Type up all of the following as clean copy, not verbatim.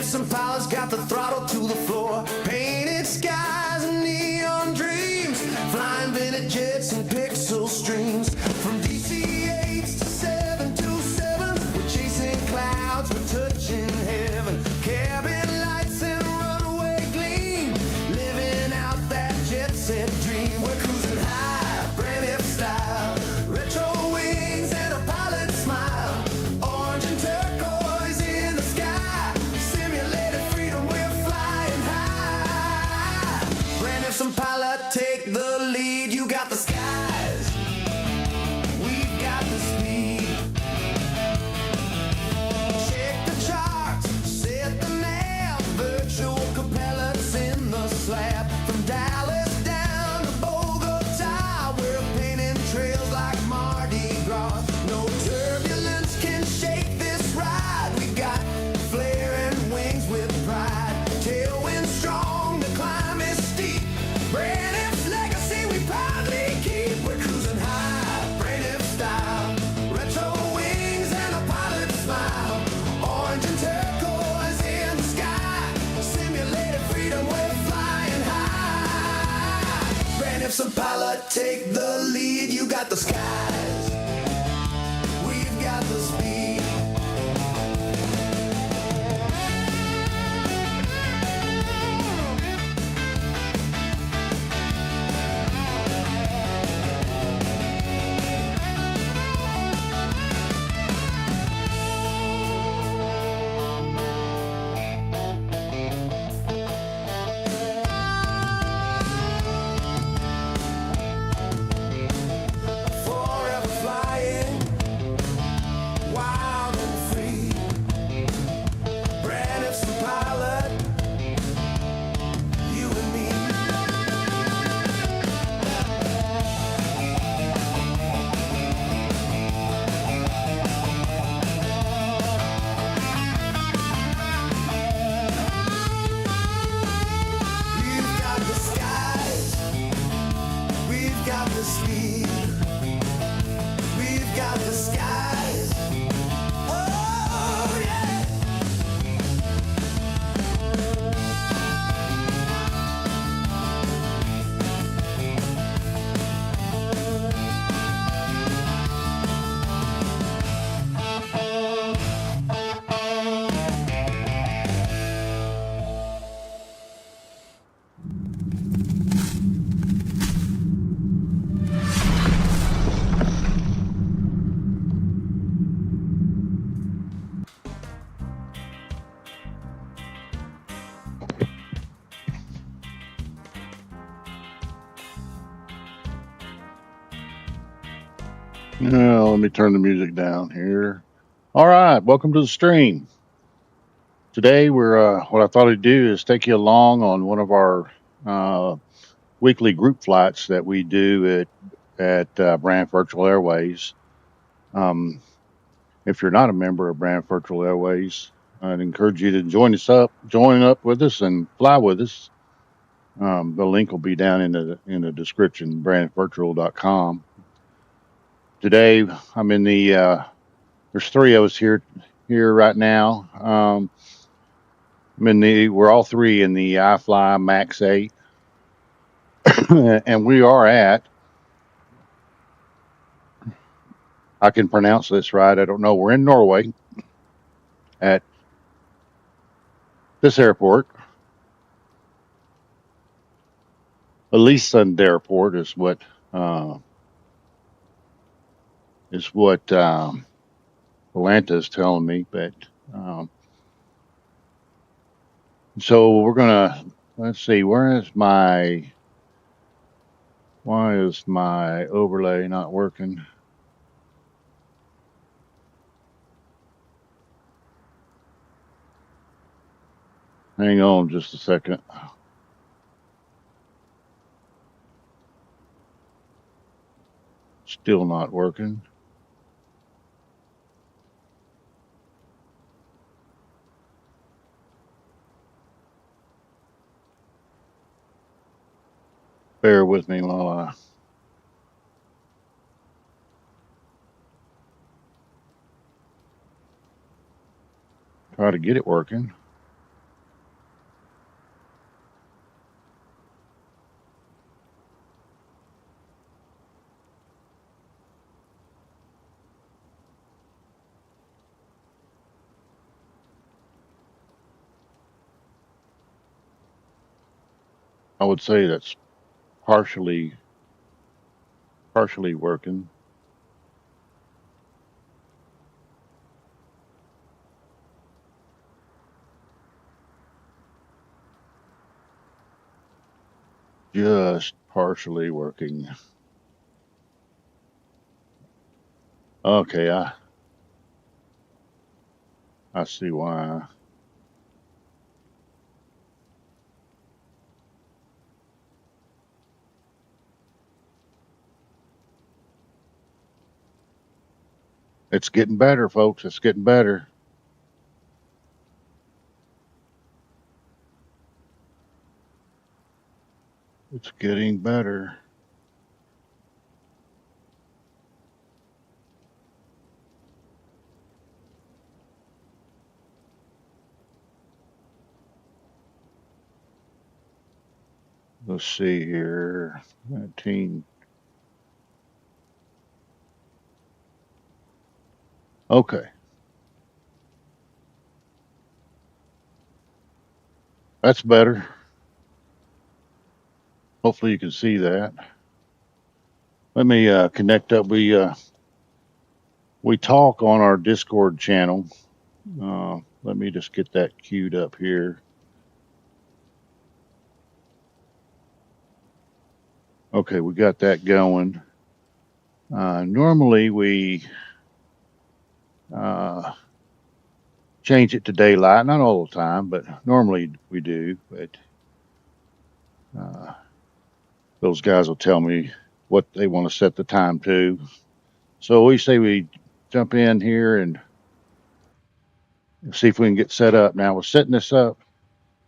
some pilots got the throttle to the floor. Painted skies and neon dreams, flying vintage jets and pixel streams. From DC-8s to 727s, we're chasing clouds, we're touching heaven. Cabin lights and runaway gleam, living out that jet set dream. We're cruising high, Braniff style, retro wings and a pilot smile. Orange and turquoise in the sky, simulated freedom, we're flying high. Braniff and pilot take the lead. You got the skies, we've got the speed. Check the charts, set the nav, virtual propellers in the slab. From Dallas down to Bogota, we're painting trails like Mardi Gras. No turbulence can shake this ride. We got flaring wings with pride. Tailwind strong, the climb is steep. Braniff's legacy we proudly keep. We're cruising high, Braniff style, retro wings and a pilot smile. Orange and turquoise in the sky, simulated freedom, we're flying high. Braniff's and pilot take the lead. You got the skies, we've got the speed. Forever flying, wild and free. Braniff's the pilot, you and me. We've got the skies, we've got the speed. We've got the skies. Oh, yeah. Now, let me turn the music down here. All right, welcome to the stream. Today, we're what I thought I'd do is take you along on one of our weekly group flights that we do at Braniff Virtual Airways. If you're not a member of Braniff Virtual Airways, I'd encourage you to join up with us and fly with us. The link will be down in the description, braniffvirtual.com. Today, I'm in the. There's three of us here right now. We're all three in the iFly Max 8, and we are at. I can pronounce this right. I don't know. We're in Norway at this airport. Ålesund Airport is what Atlanta is telling me, but so we're gonna, let's see, why is my overlay not working? Hang on just a second. Still not working. Bear with me while I try to get it working. I would say that's partially working. Just partially working. Okay, I see why. It's getting better, folks. It's getting better. It's getting better. Let's see here. 19. Okay. That's better. Hopefully you can see that. Let me connect up. We talk on our Discord channel. Let me just get that queued up here. Okay, we got that going. Normally we change it to daylight, not all the time, but normally we do. But those guys will tell me what they want to set the time to. So we say we jump in here and see if we can get set up. Now we're setting this up.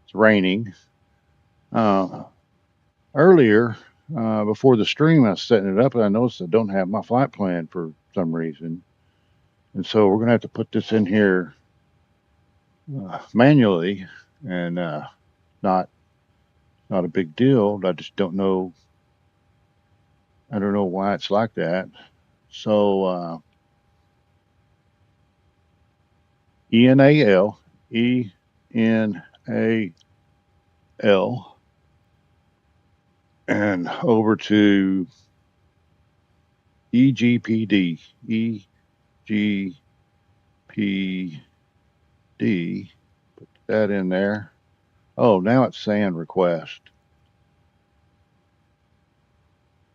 It's raining. Earlier, before the stream, I was setting it up, and I noticed I don't have my flight plan for some reason, and so we're gonna have to put this in here manually, and not not a big deal. I just don't know. I don't know why it's like that. So ENAL, ENAL, and over to EGPD, EGPD. Put that in there. Oh, now it's saying request.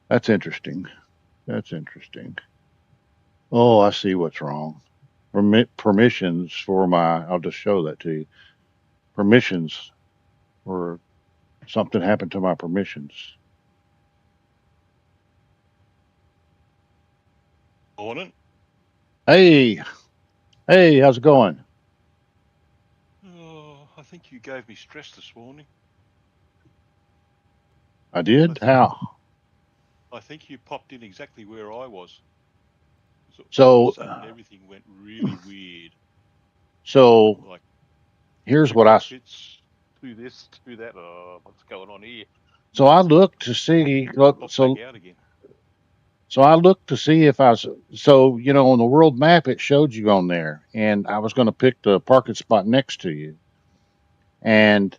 That's interesting. That's interesting. Oh, I see what's wrong. Permissions for my, I'll just show that to you. Permissions, or something happened to my permissions. Morning. Hey, hey, how's it going? Oh, I think you gave me stress this morning. I did? How? I think you popped in exactly where I was. So, all of a sudden, everything went really weird. So, Like here's what I. cockpits, do this, do that. Oh, what's going on here? So I looked to see. Pop back out again. So I looked to see if I was. So on the world map, it showed you on there, and I was going to pick the parking spot next to you, and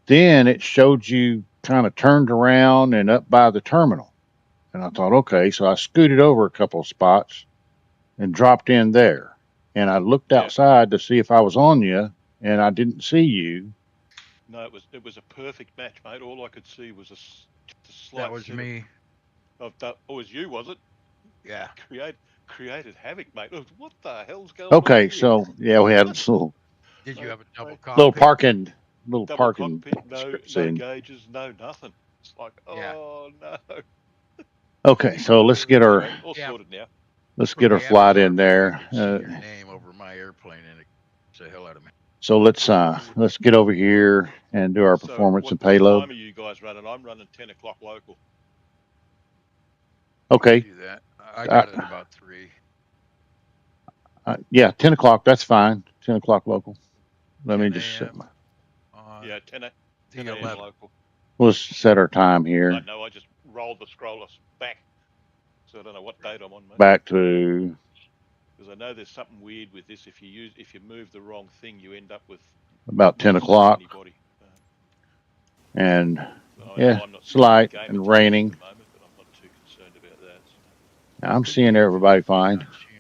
then it showed you kind of turned around and up by the terminal. And I thought, okay, so I scooted over a couple of spots and dropped in there. And I looked outside to see if I was on you, and I didn't see you. No, it was a perfect match, mate. All I could see was a slight. That was me. Of that. Oh, it was you, was it? Yeah. Created havoc, mate. What the hell's going on? Okay, Here? so yeah, we had this little Did you have a double cockpit? little Double parking cockpit, no thing. gauges, no nothing. It's like, oh no. Okay, so let's get our Anyway, all sorted now. let's get our flight in there. You can see your name over my airplane, and it's the hell out of me. So let's get over here and do our performance and payload. What time are you guys running? I'm running 10 o'clock local. Okay. Do that. I got it about 3. Yeah, 10 o'clock. That's fine. 10 o'clock local. Let me just set my. Yeah, 10 a.m. local. We'll set our time here. I know. I just rolled the scroller back, so I don't know what date I'm on, mate. Back to. Because I know there's something weird with this. If you move the wrong thing, you end up with about 10 o'clock. Anybody. And I Yeah, know I'm not it's using the light game and at raining. the moment, but I'm not too concerned about that. So. I'm seeing everybody fine. Not seeing-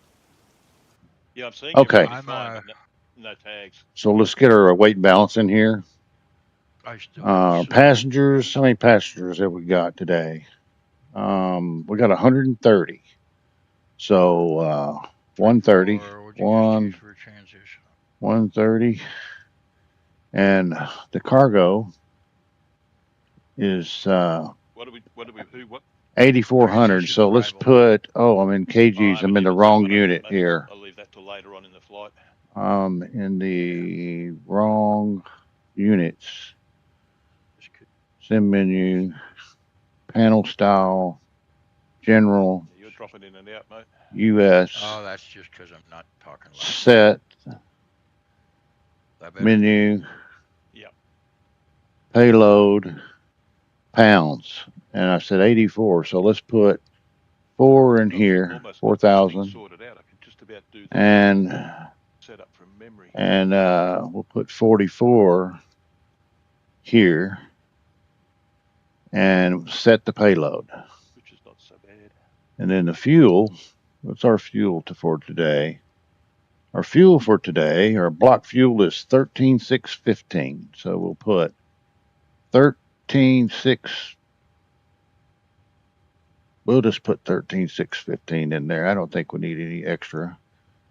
Yeah, I'm seeing Okay, everybody I'm fine, but no tags. so let's get our weight balance in here. I still got some. Passengers, how many passengers have we got today? We got 130. So 130, 34, what'd you guys choose for a transition? 130, and the cargo is What 8,400. Transition So let's arrival. put. Oh, I'm in I kgs. I'm haven't in the even seen wrong what I'm unit here. I'll leave that till later on in the flight. In the wrong units. This could- Sim menu, panel style, general, Yeah, you're dropping in and out, mate. US, Oh, that's just because I'm not talking loud. set, That better? menu, Yeah. payload, pounds. And I said 84. So let's put 4 in here, Almost got this thing 4,000. sorted out. I can just about do the And setup from memory. we'll put 44 here and set the payload. Which is not so bad. And then the fuel, what's our fuel for today? Our fuel for today, our block fuel is 13,615. So we'll put 13,6. We'll just put 13,615 in there. I don't think we need any extra.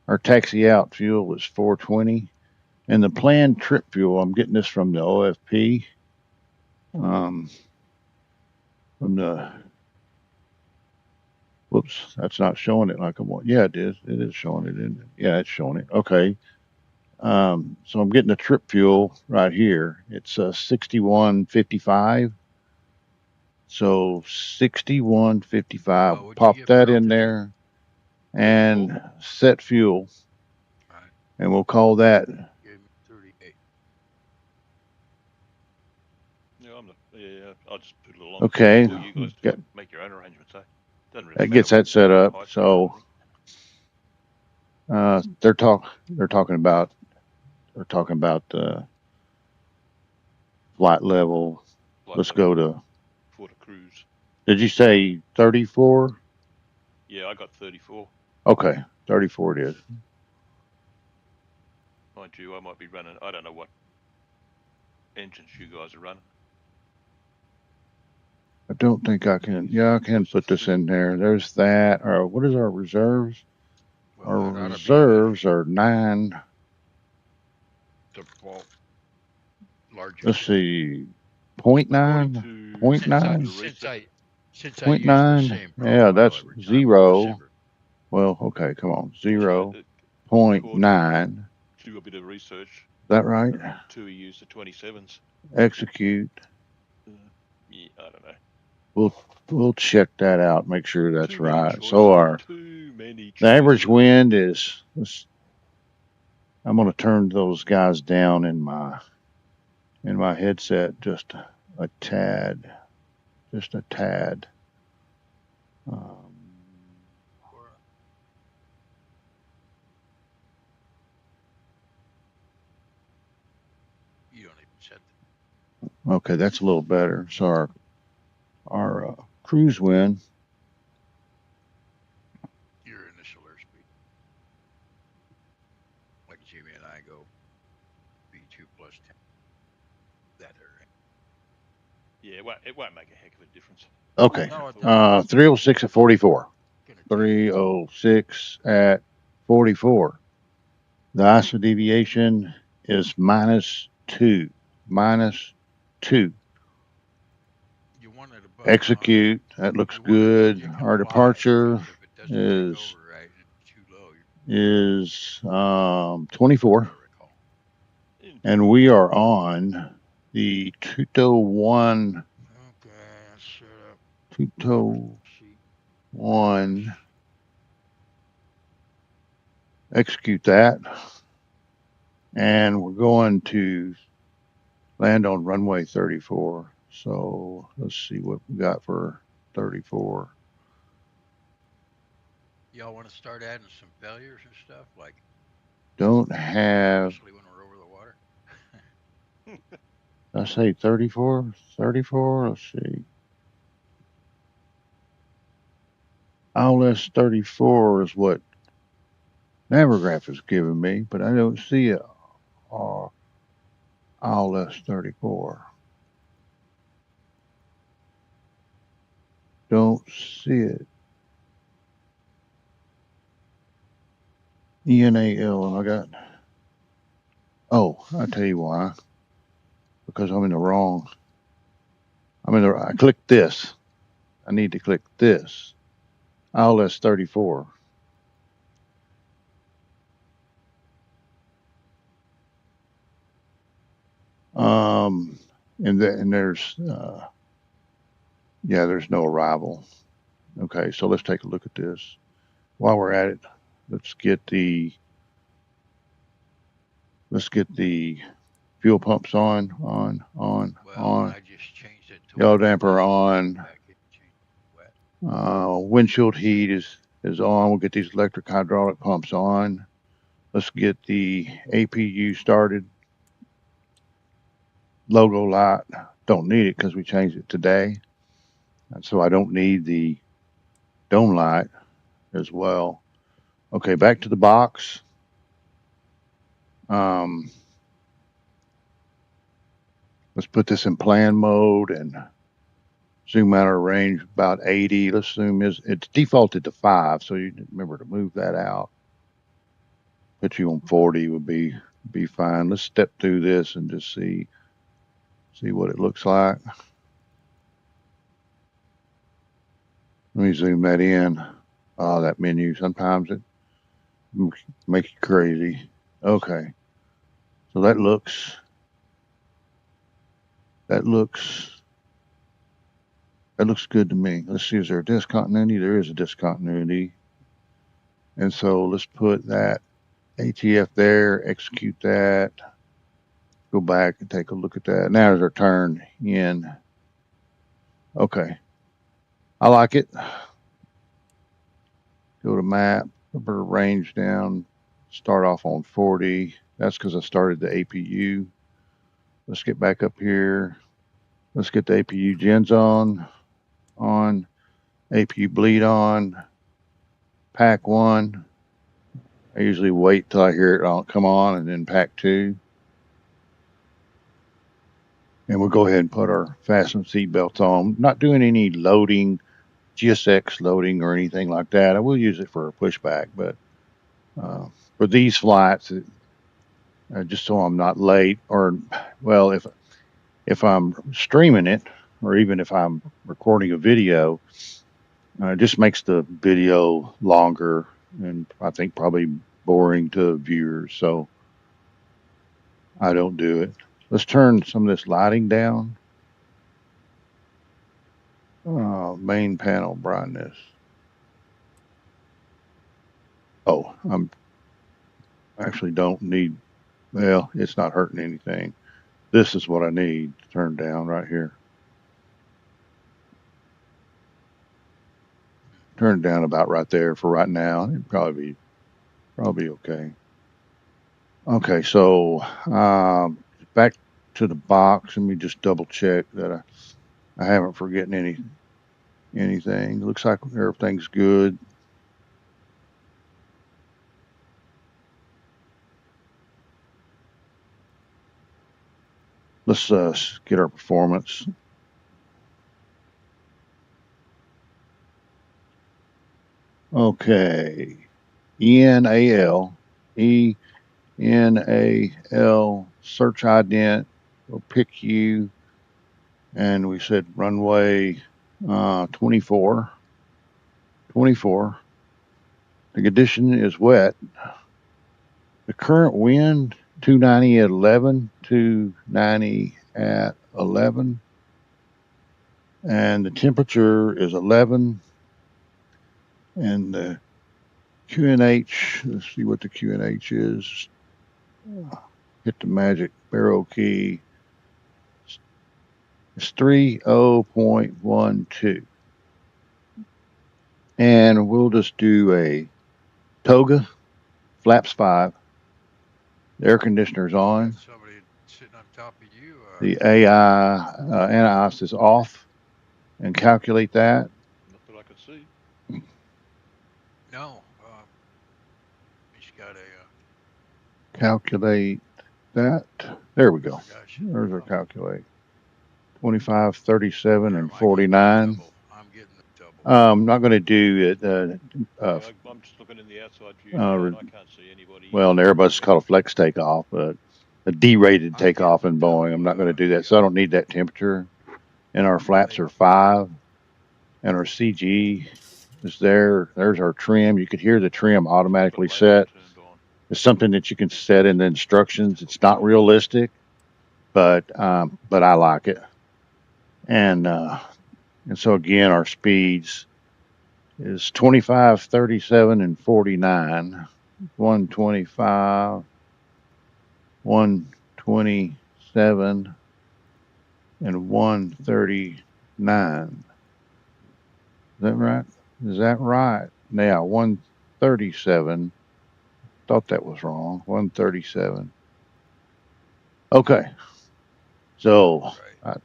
Our taxi out fuel is 420. And the planned trip fuel, I'm getting this from the OFP. From the, whoops, that's not showing it like I want. Yeah, it is. It is showing it in. Yeah, it's showing it. Okay. So I'm getting the trip fuel right here. It's 61.55. So 61.55. Oh, what'd you Pop get that for in altitude? there and set fuel. All right. And we'll call that. Gave me 38. Yeah, I'll just put it along Okay. for you guys to Get, make your own arrangements. So doesn't really that matter gets that set up. height, So they're talking about the flight level. Let's go to. for the cruise. Did you say 34? Yeah, I got 34. Okay, 34 it is. Mind you, I might be running. I don't know what engines you guys are running. I don't think I can. Yeah, I can put this in there. There's that. Or what is our reserves? Well, Our that ought to be reserves are 9. default largest. Let's see, 0.9, According to 0.9, Since I use the 0.9. same Yeah, profile that's every time, 0. Well, okay, come on, 0.9. do a bit of research. Is that right? To use the 27s. Execute. Yeah, I don't know. We'll check that out. Make sure that's Too many right. choices. So Too many the average choices. wind is. I'm going to turn those guys down in my headset just a tad, just a tad. You don't even set Okay, that's a little better. So our cruise wind. your initial airspeed. Like Jimmy and I go V2 plus 10. That area. Yeah, it won't make a heck of a difference. Okay, No, it doesn't. 306 at 44. Gonna take 306 at 44. The ISO deviation is -2. -2. you want it above Execute. That looks You want it good. above, you can Our fly it, departure because if it doesn't take is over right and it's too low, 24, I recall. and we are on the Tuto 1. Okay, let's set up Tuto seat. 1. Execute that, and we're going to land on runway 34. So let's see what we got for 34. Y'all want to start adding some failures and stuff, like Don't have especially when we're over the water? I say 34? 34? Let's see. Ålesund 34 is what Navigraph is giving me, but I don't see it. Ålesund 34. Don't see it. ENAL, and I got. Oh, I tell you why. Because I'm in the wrong. I clicked this. I need to click this. Ålesund 34. And there's there's no arrival. Okay, so let's take a look at this. While we're at it, let's get the fuel pumps on. Well, I just changed it to Yellow wet. damper on. Back in, changed it to wet. Windshield heat is on. We'll get these electric hydraulic pumps on. Let's get the APU started. Logo light. Don't need it because we changed it today. And so I don't need the dome light as well. Okay, back to the box. Let's put this in plan mode and zoom out our range about 80. Let's zoom it's defaulted to 5, so you remember to move that out. Put you on 40 would be fine. Let's step through this and just see what it looks like. Let me zoom that in. Oh, that menu, sometimes it makes you crazy. Okay. So that looks good to me. Let's see, is there a discontinuity? There is a discontinuity. And so let's put that ATF there, execute that, go back and take a look at that. Now there's our turn in. Okay. I like it. Go to map, put our range down, start off on 40. That's because I started the APU. Let's get back up here. Let's get the APU gens on, APU bleed on, pack 1. I usually wait till I hear it come on and then pack 2. And we'll go ahead and put our fasten seatbelts on. Not doing any loading, GSX loading or anything like that. I will use it for a pushback, but for these flights, just so I'm not late, or well, if I'm streaming it, or even if I'm recording a video, it just makes the video longer and I think probably boring to viewers. So I don't do it. Let's turn some of this lighting down. Main panel brightness. Oh, I'm actually don't need, well, it's not hurting anything. This is what I need to turn down right here. Turn it down about right there for right now. It'd probably be okay. Okay, so back to the box. Let me just double check that I haven't forgotten anything. Looks like everything's good. Let's get our performance. Okay, ENAL search ident. We'll pick you, and we said runway 24. The condition is wet. The current wind 290 at 11, 290 at 11, and the temperature is 11. And the QNH, let's see what the QNH is. Hit the magic barrel key. It's 30.12. And we'll just do a toga, flaps 5. The air conditioner's on. sitting on top of you. The AI NIOS is off, and calculate that. Not that I could see. No, he's got a. Calculate that. There we go. I got There's our you. calculate. 25, 37, There, and am I getting the 49. double? I'm getting the double. I'm not going to do it. Yeah, I'm just looking in the outside view now, and I can't see anybody. Well, and Airbus is called a flex takeoff, but a D-rated I'm getting takeoff the in Boeing. I'm not double, going to do that, the, so I don't need that temperature. And our flaps are 5, and our CG is there. There's our trim. You could hear the trim automatically The ladder set. turned on. It's something that you can set in the instructions. It's not realistic, but I like it. And so again, our speeds is 25, 37, and 49. 125, 127, and 139. Is that right? Is that right? Now, 137. Thought that was wrong. 137. Okay. So right.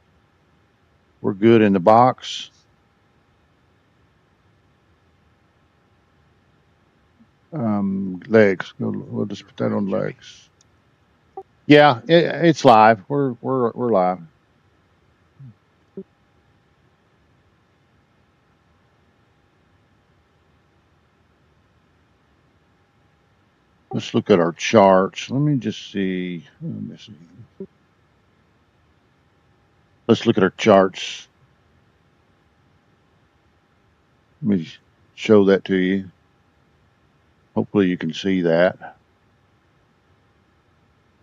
we're good in the box. Legs. We'll just put that on legs. Yeah, it's live. We're live. Let's look at our charts. Let me just see. Let's look at our charts. Let me show that to you. Hopefully you can see that.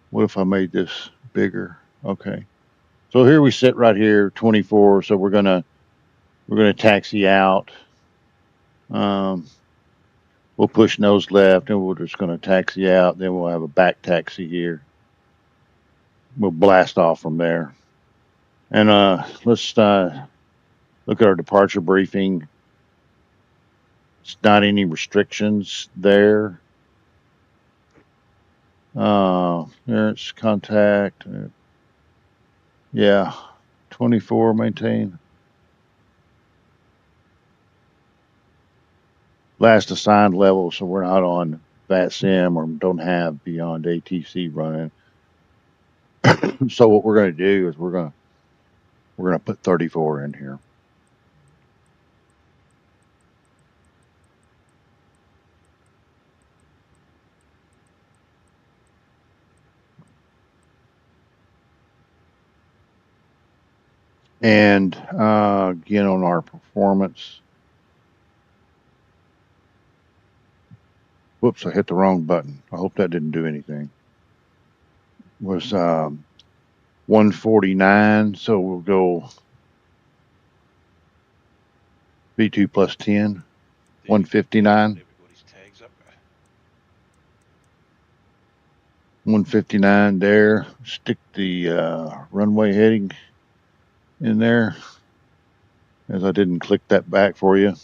What if I made this bigger? Okay. So here we sit right here, 24. So we're gonna taxi out. We'll push nose left, and we're just gonna taxi out. Then we'll have a back taxi here. We'll blast off from there. And let's look at our departure briefing. It's not any restrictions there. There's contact. Yeah, 24 maintain. Last assigned level, so we're not on VATSIM or don't have beyond ATC running. So what we're going to do is we're going to put 34 in here. And again on our performance. Whoops, I hit the wrong button. I hope that didn't do anything. Was 149, so we'll go V2 plus 10, 159. Everybody's tags up. 159 there. Stick the runway heading in there, as I didn't click that back for you.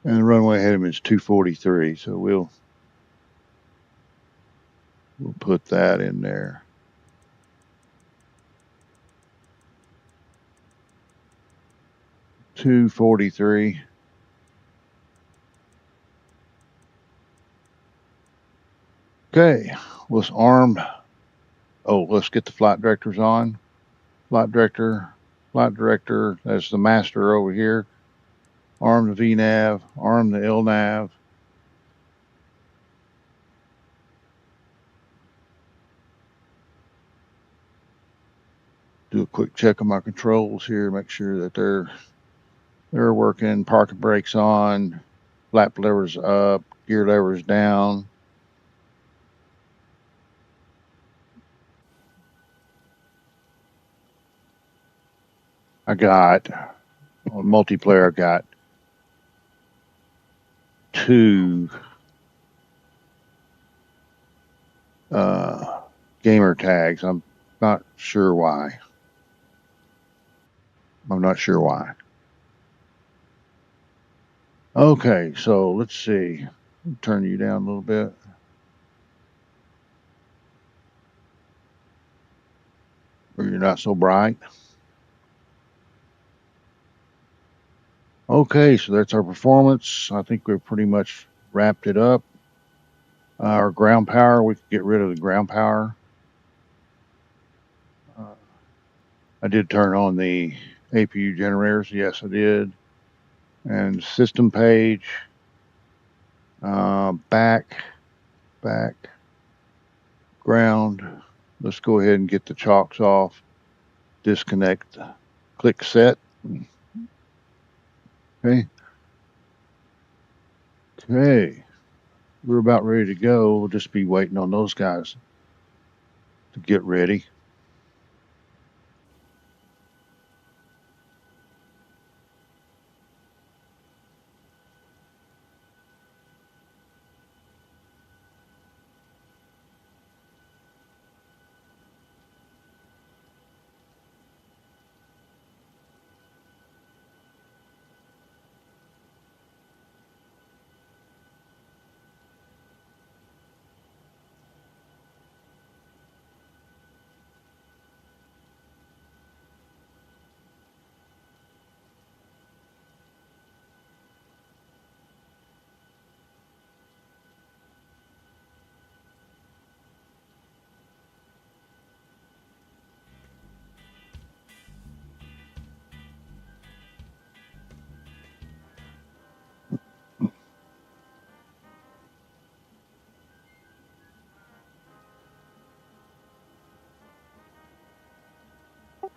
And the runway heading is 243, so we'll put that in there. $243. Okay, let's arm. Oh, let's get the flight directors on. Flight director. That's the master over here. Arm the VNAV. Arm the LNAV. Do a quick check of my controls here. Make sure that they're working. Parking brakes on. Flap levers up. Gear levers down. I got on multiplayer. I got 2 gamer tags. I'm not sure why. Okay, so let's see. Turn you down a little bit. or you're not so bright. Okay, so that's our performance. I think we've pretty much wrapped it up. Our ground power, we could get rid of the ground power. I did turn on the APU generators. Yes, I did. And system page, back, ground. Let's go ahead and get the chocks off. Disconnect, click set. Okay. Okay. We're about ready to go. We'll just be waiting on those guys to get ready.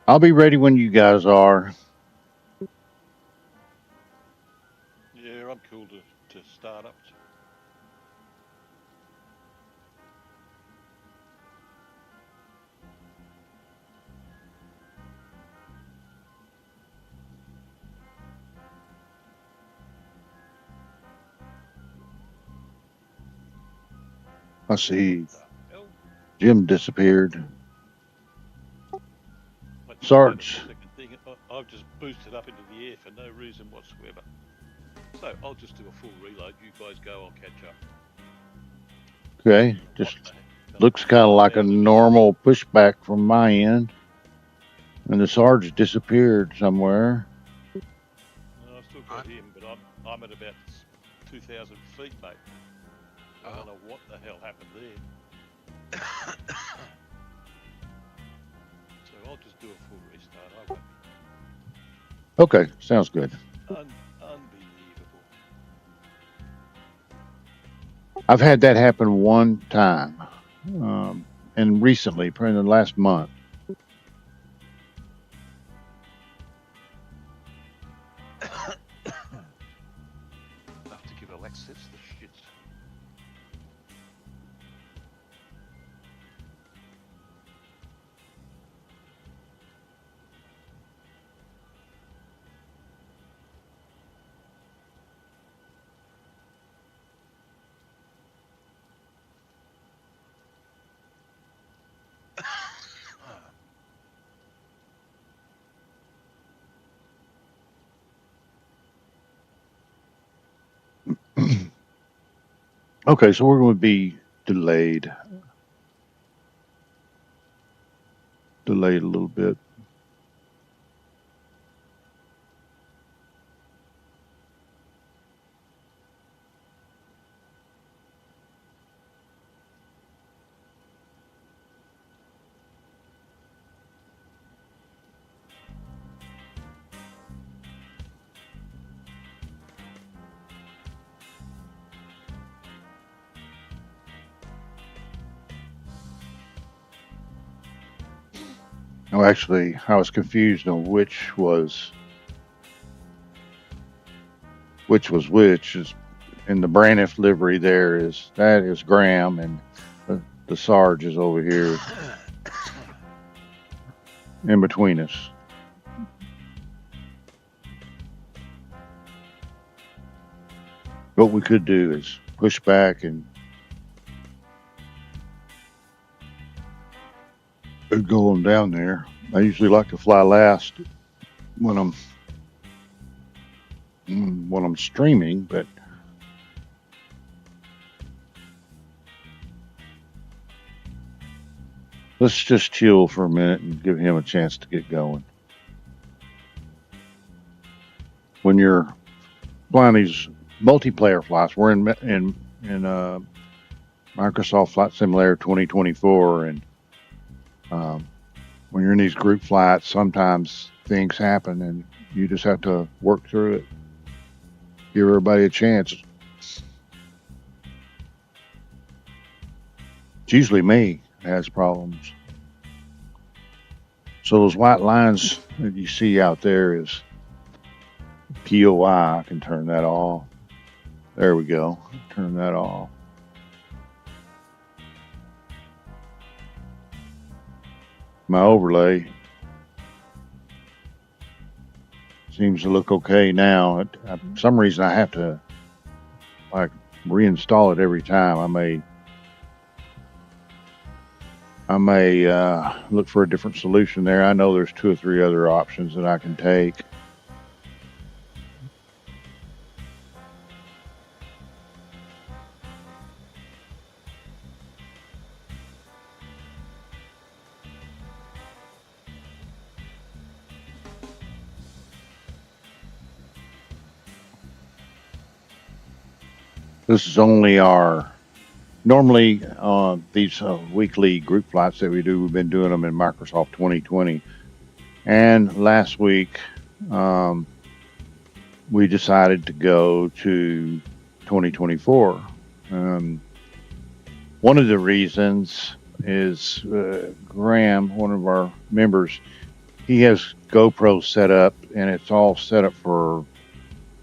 I'll be ready when you guys are. Yeah, I'm cool to start up. I see What the hell? Jim disappeared. Wait a Sarge. second thing. I've just boosted up into the air for no reason whatsoever. So I'll just do a full reload. You guys go. I'll catch up. Okay. Don't know what Just the heck. looks Don't kind of know like a how to. normal pushback from my end. And the Sarge disappeared somewhere. I've still got him, but I'm at about 2,000 feet, mate. I don't know what the hell happened there. So I'll just do a full restart. I won't be. Okay, sounds good. Unbelievable. I've had that happen one time. And recently, probably in the last month. I have to give Alexis the shits. Okay, so we're going to be delayed. Delayed a little bit. No, actually, I was confused on which was which. Is in the Braniff livery. That is Graham, and the Sarge is over here in between us. What we could do is push back and go on down there. I usually like to fly last when I'm streaming, but Let's just chill for a minute and give him a chance to get going. When you're flying these multiplayer flights, we're in Microsoft Flight Simulator 2024, and when you're in these group flights, sometimes things happen, and you just have to work through it. Give everybody a chance. It's usually me that has problems. So those white lines that you see out there is POI. I can turn that off. There we go. Turn that off. My overlay seems to look okay now. For some reason, I have to like reinstall it every time. I may look for a different solution there. I know there's 2 or 3 other options that I can take. This is only our normally these weekly group flights that we do. We've been doing them in Microsoft 2020, and last week we decided to go to 2024. One of the reasons is Graham, one of our members, he has GoPro set up, and it's all set up for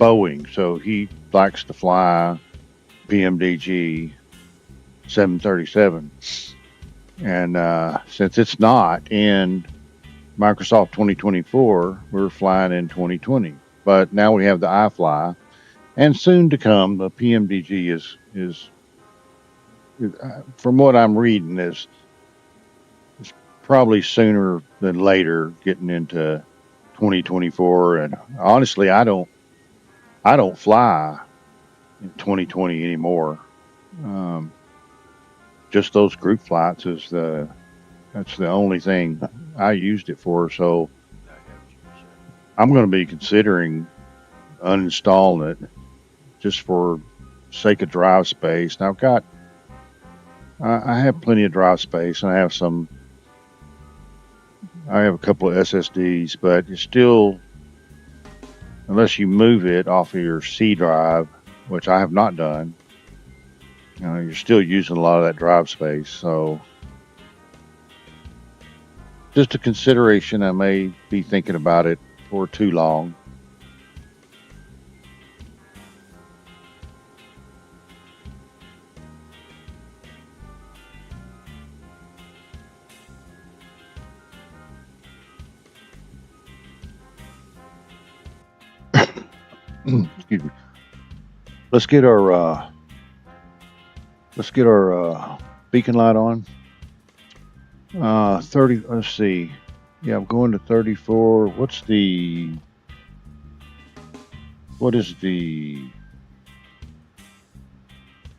Boeing, so he likes to fly PMDG 737. And since it's not in Microsoft 2024, we're flying in 2020. But now we have the iFly, and soon to come, the PMDG is from what I'm reading, is probably sooner than later getting into 2024. And honestly, I don't fly in 2020 anymore. Just those group flights that's the only thing I used it for. So I'm going to be considering uninstalling it just for sake of drive space. Now I have plenty of drive space, and I have a couple of SSDs, but it's still, unless you move it off of your C drive, which I have not done, you're still using a lot of that drive space. So just a consideration. I may be thinking about it for too long. Excuse me. Let's get our beacon light on. 30. Let's see. Yeah, I'm going to 34. What is the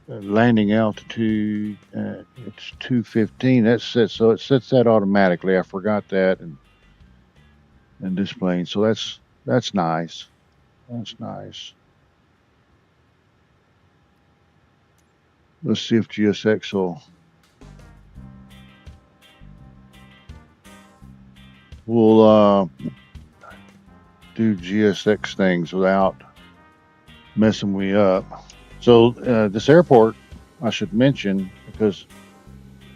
landing altitude? It's 215. That's set, so it sets that automatically. I forgot that and displaying. So that's nice. That's nice. Let's see if GSX will do GSX things without messing me up. So this airport, I should mention, because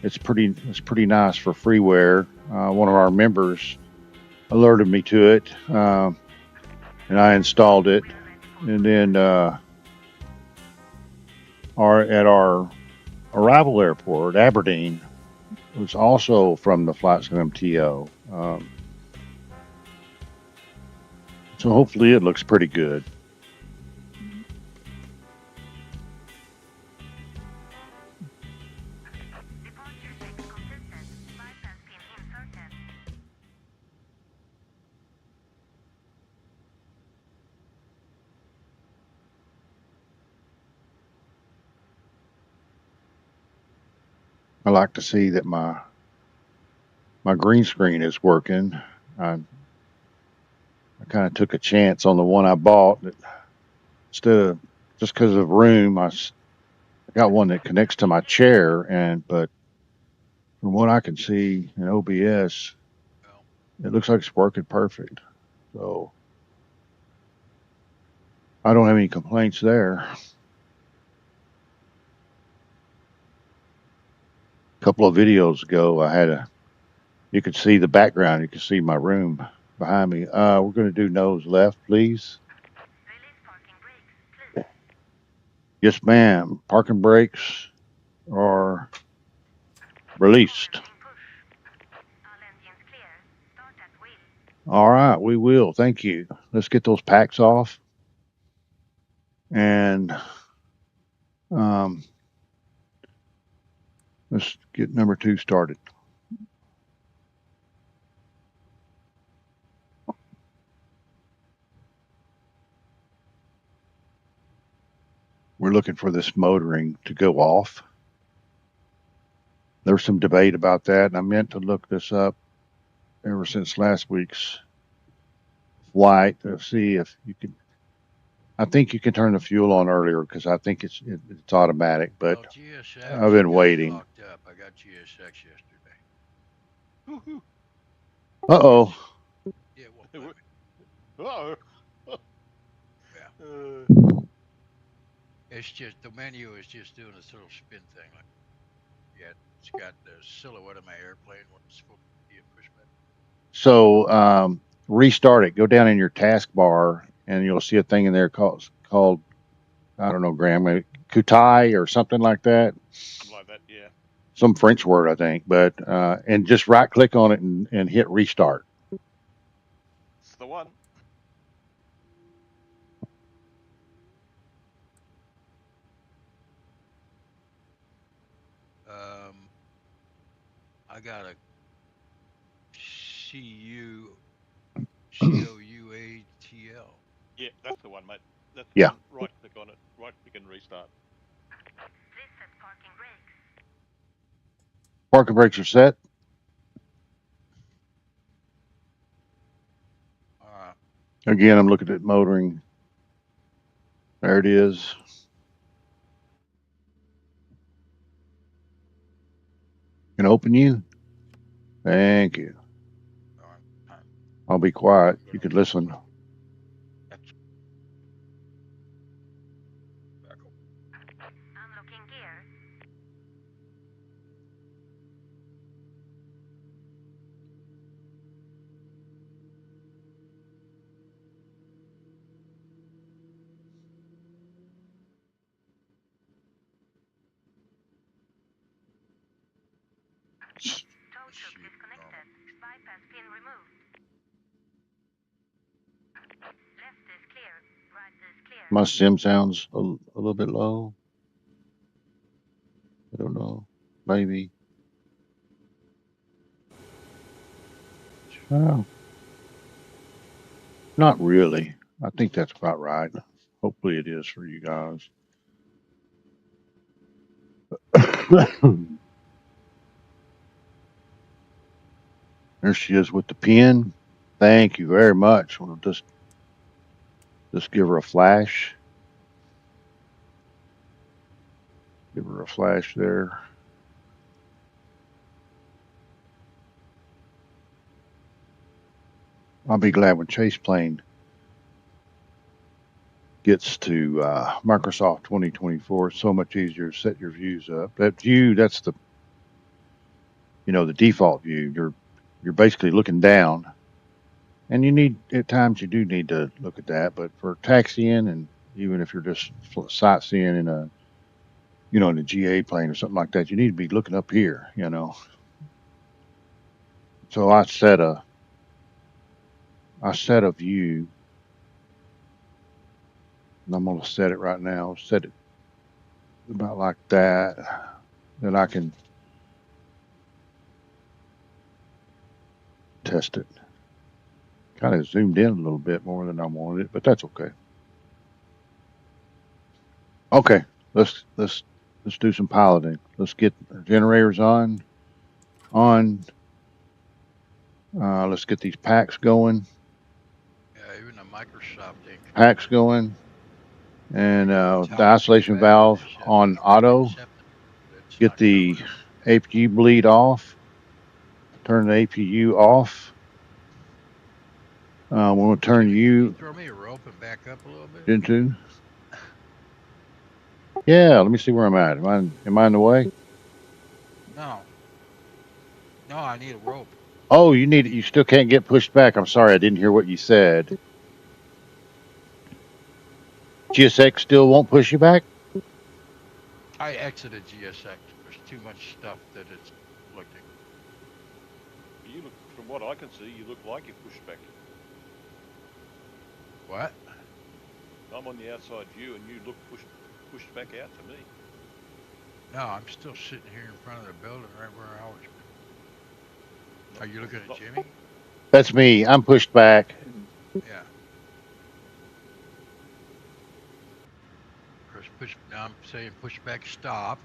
it's pretty nice for freeware. One of our members alerted me to it, and I installed it. And then at our arrival airport, Aberdeen, it was also from the Flight MTO. So hopefully it looks pretty good. I like to see that my my green screen is working. I kind of took a chance on the one I bought. Instead of just because of room, I got one that connects to my chair, but from what I can see in OBS, Well, it looks like it's working perfect. So I don't have any complaints there. A couple of videos ago, you could see the background. You could see my room behind me. We're going to do nose left, please. Yes, ma'am. Parking brakes are released. All right, we will. Thank you. Let's get those packs off. And let's get number 2 started. We're looking for this motoring to go off. There's some debate about that, and I meant to look this up ever since last week's flight to see if you could. I think you can turn the fuel on earlier because I think it's automatic, but well, GSX, I've been got waiting. locked up. I got GSX yesterday. Woohoo. Uh-oh. Yeah, it won't let me. Oh. Yeah. It's just the menu is just doing this little spin thing. Like, yeah, it's got the silhouette of my airplane when it's supposed to be a push button. So restart it. Go down in your taskbar, and you'll see a thing in there called I don't know, Graham, maybe Kutai or something like that. Something like that, yeah. Some French word, I think. But and just right click on it and hit restart. It's the one. I got a COUATL. Yeah, that's the one, mate. That's Yeah. the one. Right click on it. Right click and restart. Parking brakes are set. Again, I'm looking at motoring. There it is. Can I open you? Thank you. I'll be quiet. You could listen. My sim sounds a little bit low. I don't know. Maybe. Oh, not really. I think that's about right. Hopefully it is for you guys. There she is with the pin. Thank you very much. We'll just give her a flash. Give her a flash there. I'll be glad when Chase Plane gets to Microsoft 2024. It's so much easier to set your views up. That view, that's the default view. You're basically looking down, and at times you do need to look at that. But for taxiing, and even if you're just sightseeing in a GA plane or something like that, you need to be looking up here. So I set a view, and I'm going to set it right now. Set it about like that. Then I can test it. Kind of zoomed in a little bit more than I wanted it, but that's okay. Okay, let's do some piloting. Let's get our generators on. Let's get these packs going. Yeah, even the Microsoft thing. Packs going. And the Tell me too isolation bad valve is on I've auto. accepted it. It's Get not the coming. APU bleed off. Turn the APU off. We'll turn Jimmy, can you you throw me a rope and back up a little bit? into. Yeah, let me see where I'm at. Am I in the way? No. No, I need a rope. Oh, you still can't get pushed back. I'm sorry, I didn't hear what you said. GSX still won't push you back? I exited GSX. There's too much stuff that it's conflicting. You look, from what I can see, you look like you're pushed back. What? I'm on the outside view, and you look pushed back out to me. No, I'm still sitting here in front of the building right where I was. Are you looking at Not, Jimmy? That's me. I'm pushed back. Yeah. Press push. Now I'm saying push back stop.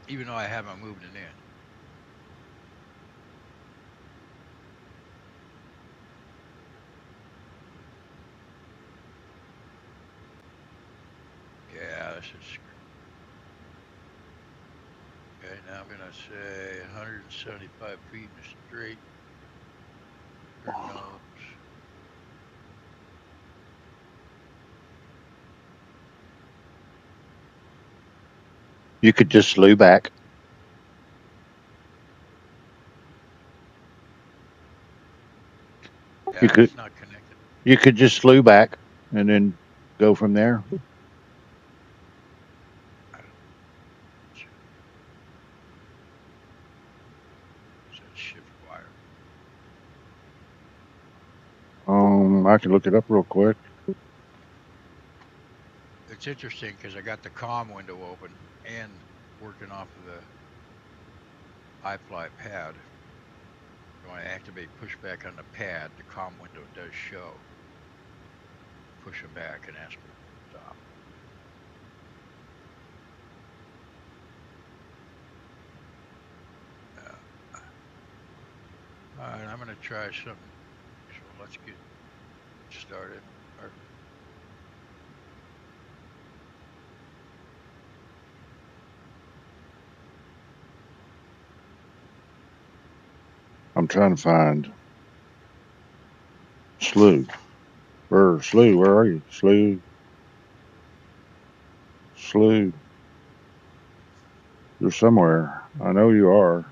Even though I haven't moved it in. Yeah, this is screwed. Okay, now I'm gonna say 175 feet in a straight. Turn nose. You could just slew back. You Yeah, could it's not connected. you could just slew back and then go from there. Says shift wire. I can look it up real quick. It's interesting because I got the comm window open and working off of the iFly pad. When I activate pushback on the pad, the comm window does show. Push them back and ask them to stop. All right, I'm gonna try something. So let's get started. I'm trying to find slew. Slew, where are you? Slew. You're somewhere. I know you are.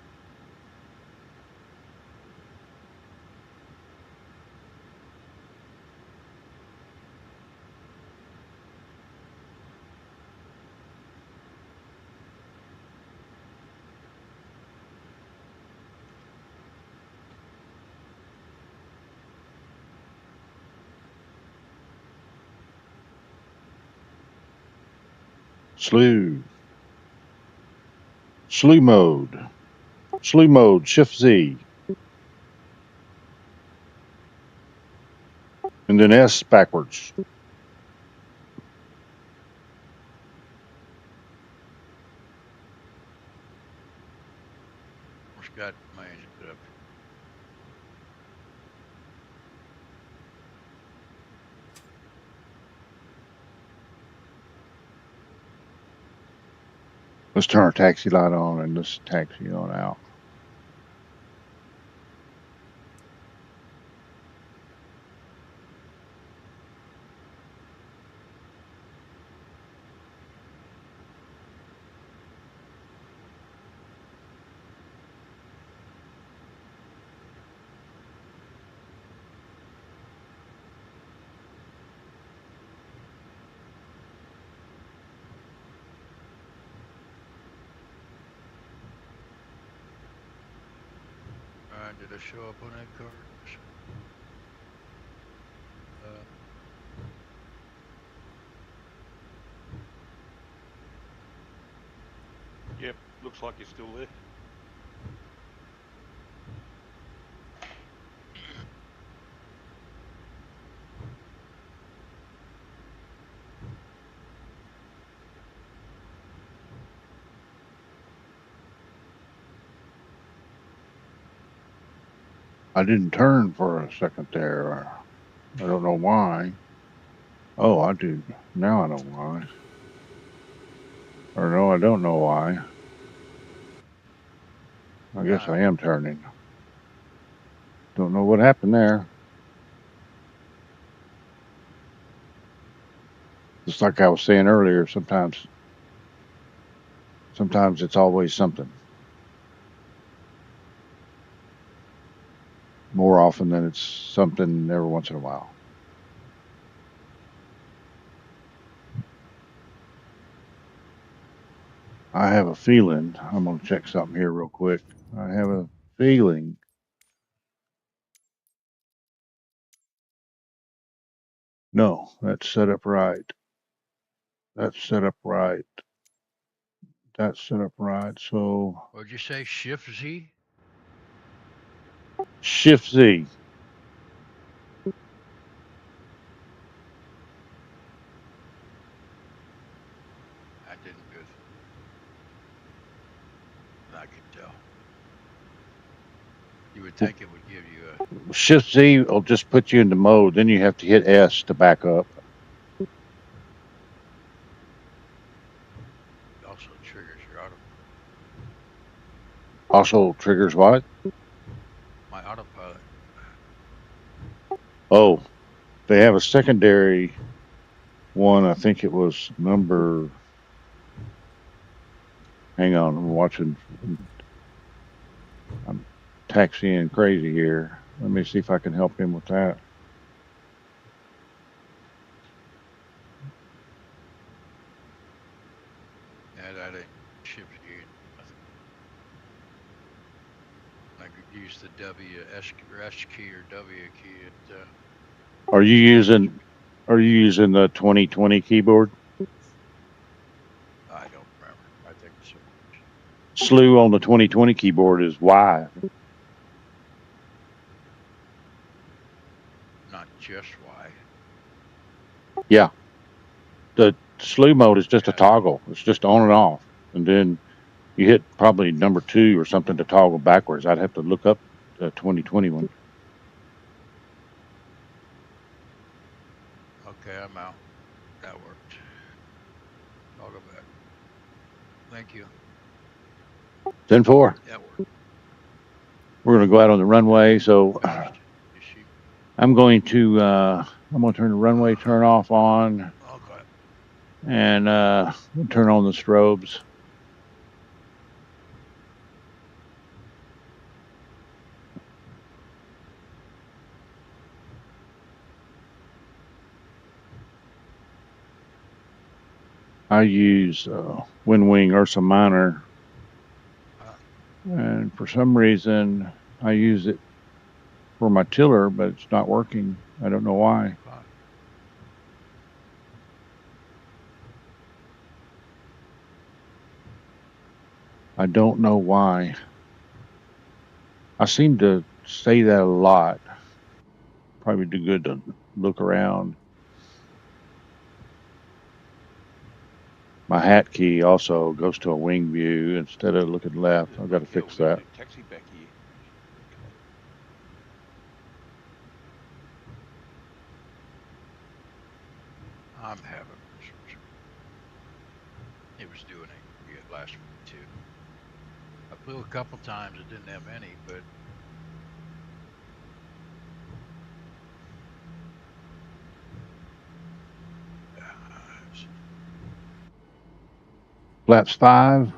Slew. Slew mode. Slew mode. Shift Z. And then S backwards. Almost got my set up. Let's turn our taxi light on and let's taxi on out. Did I show up on that card? Yep, looks like you're still there. I didn't turn for a second there. I don't know why. Oh, I do. Now I know why. Or no, I don't know why. I guess I am turning. Don't know what happened there. Just like I was saying earlier, sometimes it's always something. More often than it's something every once in a while. I have a feeling, I'm going to check something here real quick. I have a feeling no, that's set up right. That's set up right. That's set up right. So What'd you say? Shift Z? Shift Z. I didn't do it. I could tell. You would think it would give you a. Shift Z will just put you into mode. Then you have to hit S to back up. Also triggers your auto. Also triggers what? My autopilot. Oh, they have a secondary one. I think it was number. Hang on, I'm watching. I'm taxiing crazy here. Let me see if I can help him with that. Yeah, that ain't shift Z. I could use the W, S key or W key. Are you Change. using the 2020 keyboard? I don't remember. I think so. Slew on the 2020 keyboard is Y. Not just Y. Yeah. The slew mode is just a Yeah. toggle. It's just on and off. And then you hit probably number 2 or something to toggle backwards. I'd have to look up the 2020 one. Okay, I'm out. That worked. I'll go back. Thank you. 10-4. That worked. We're going to go out on the runway. So Finished. You see? I'm going to turn the runway turn off on Okay. and turn on the strobes. I use Windwing Ursa Minor, and for some reason I use it for my tiller, but it's not working. I don't know why. I don't know why. I seem to say that a lot. Probably do good to look around. My hat key also goes to a wing view instead of looking left. I've got to fix that. Taxi back here. Okay. I'm having. It was doing it last week too. I flew a couple times. It didn't have any, but Flaps 5.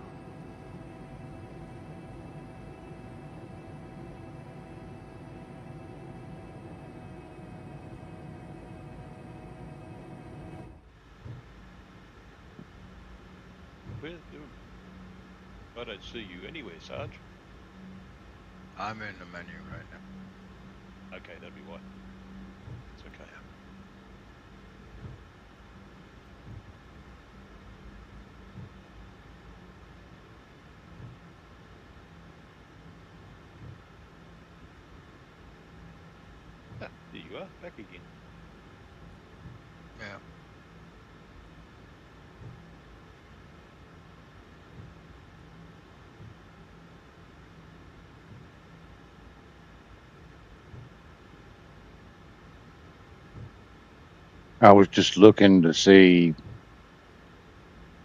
Where? I don't see you anywhere, Sarge. I'm in the menu right now. Okay, that'd be why. It's okay. Ah, there you are, back again. Yeah. I was just looking to see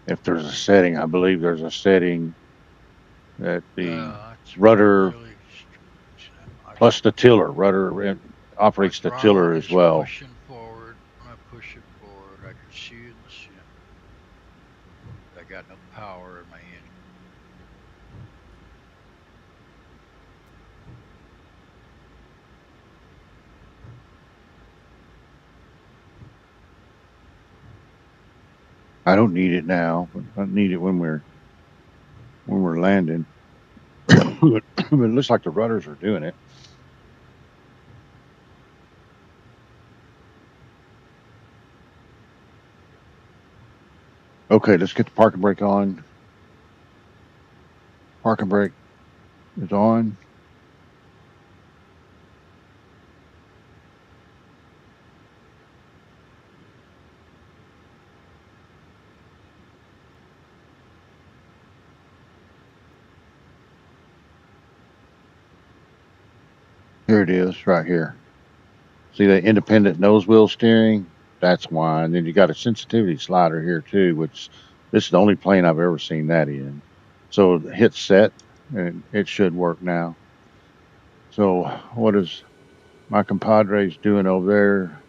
if there's a setting. I believe there's a setting that the That's rudder really strange. plus the tiller, rudder My operates the throttle tiller as is well. pushing forward. When I push it forward, I can see in the sim. I got no power in my engine. I don't need it now, but I need it when we're landing. But it looks like the rudders are doing it. Okay, let's get the parking brake on. Parking brake is on. Here it is, right here. See the independent nose wheel steering? That's why. And then you got a sensitivity slider here too, which this is the only plane I've ever seen that in. So hit set and it should work now. So what is my compadres doing over there?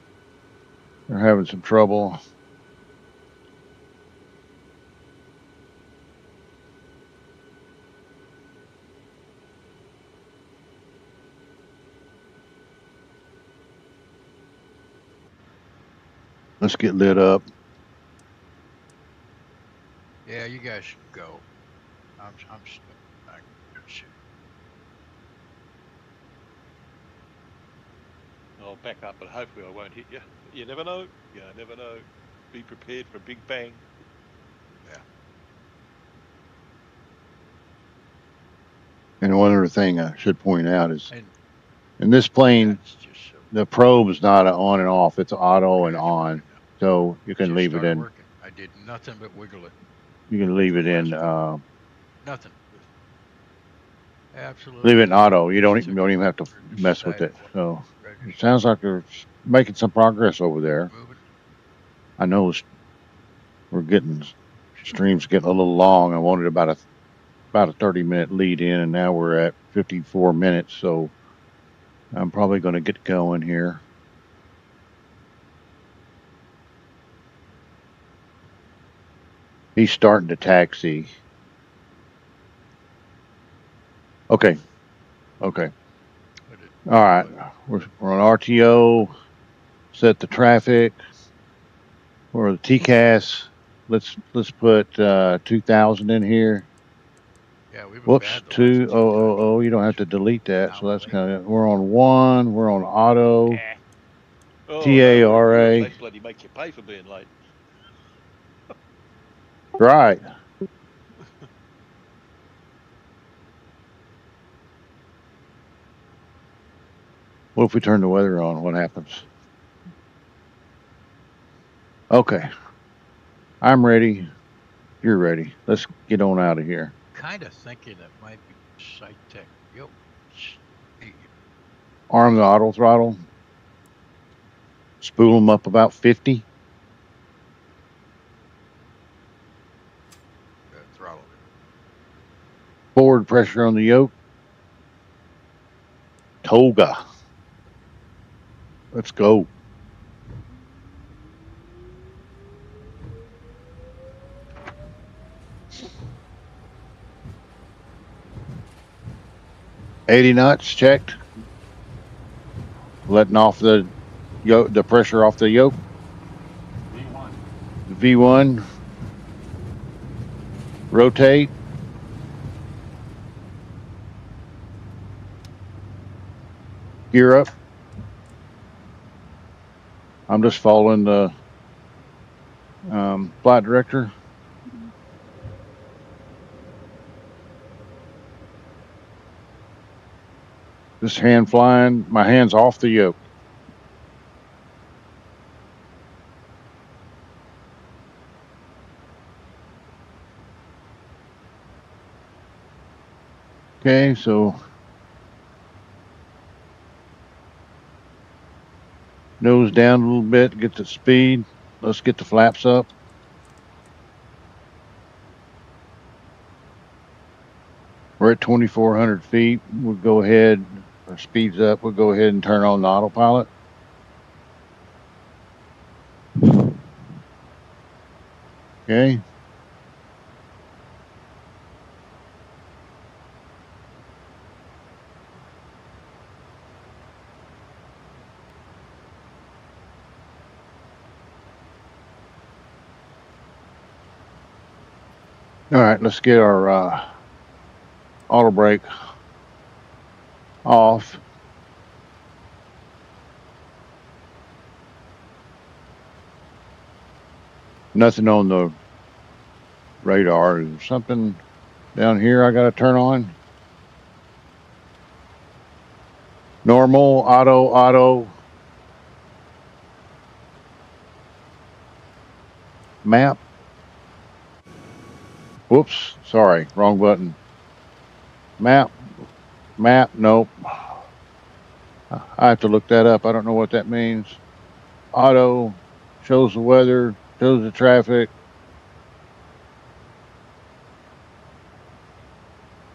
They're having some trouble. Let's get lit up. Yeah, you guys should go. I'm stuck. I can see. I'll back up, but hopefully I won't hit you. You never know. You never know. Be prepared for a big bang. Yeah. And one other thing I should point out is And in this plane, that's just so. the probe is not on and off. It's auto and Crash on. right now. So you can Just leave it started in. working. I did nothing but wiggle it. You can leave For it the in. last Nothing. Leave it Absolutely in nothing. auto. You Just took don't it even have to over, mess with decided it. what So it register. sounds like they're making some progress over there. Move it. I know we're getting streams getting a little long. I wanted about a 30-minute lead in, and now we're at 54 minutes. So I'm probably going to get going here. He's starting to taxi. Okay. Okay. All right. We're on RTO. Set the traffic for the TCAS. Let's put 2,000 in here. Yeah, we've been Whoops, bad the last 2 times. 2000. You don't have to delete that. So Hour that's late. kind of, we're on one. We're on auto. Ah. Oh no, we're in Europe. TARA. They bloody make you pay for being late. Right. What if we turn the weather on? What happens? Okay. I'm ready. You're ready. Let's get on out of here. Kind of thinking it might be site tech. Yo, hey, Arm the auto throttle. Spool them up about 50. throttle. Forward pressure on the yoke. Toga. Let's go. $80 knots checked. Letting off the yoke, the pressure off the yoke. V1. Rotate. Gear up. I'm just following the flight director. Just hand flying. My hand's off the yoke. Okay, so Nose down a little bit, get the speed. Let's get the flaps up. We're at 2,400 feet. We'll go ahead, our speed's up. We'll go ahead and turn on the autopilot. Okay. All right, let's get our auto brake off. Nothing on the radar. Is there something down here I got to turn on? Normal, auto, map. Whoops, sorry, wrong button. Map, nope. I have to look that up. I don't know what that means. Auto, shows the weather, shows the traffic.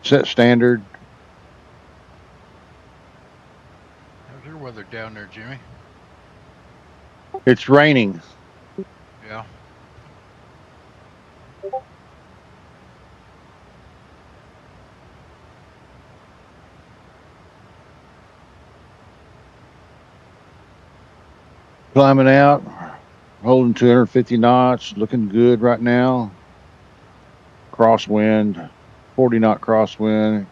Set standard. How's your weather down there, Jimmy? It's raining. Yeah. Climbing out, holding 250 knots, looking good right now. Crosswind, 40 knot crosswind.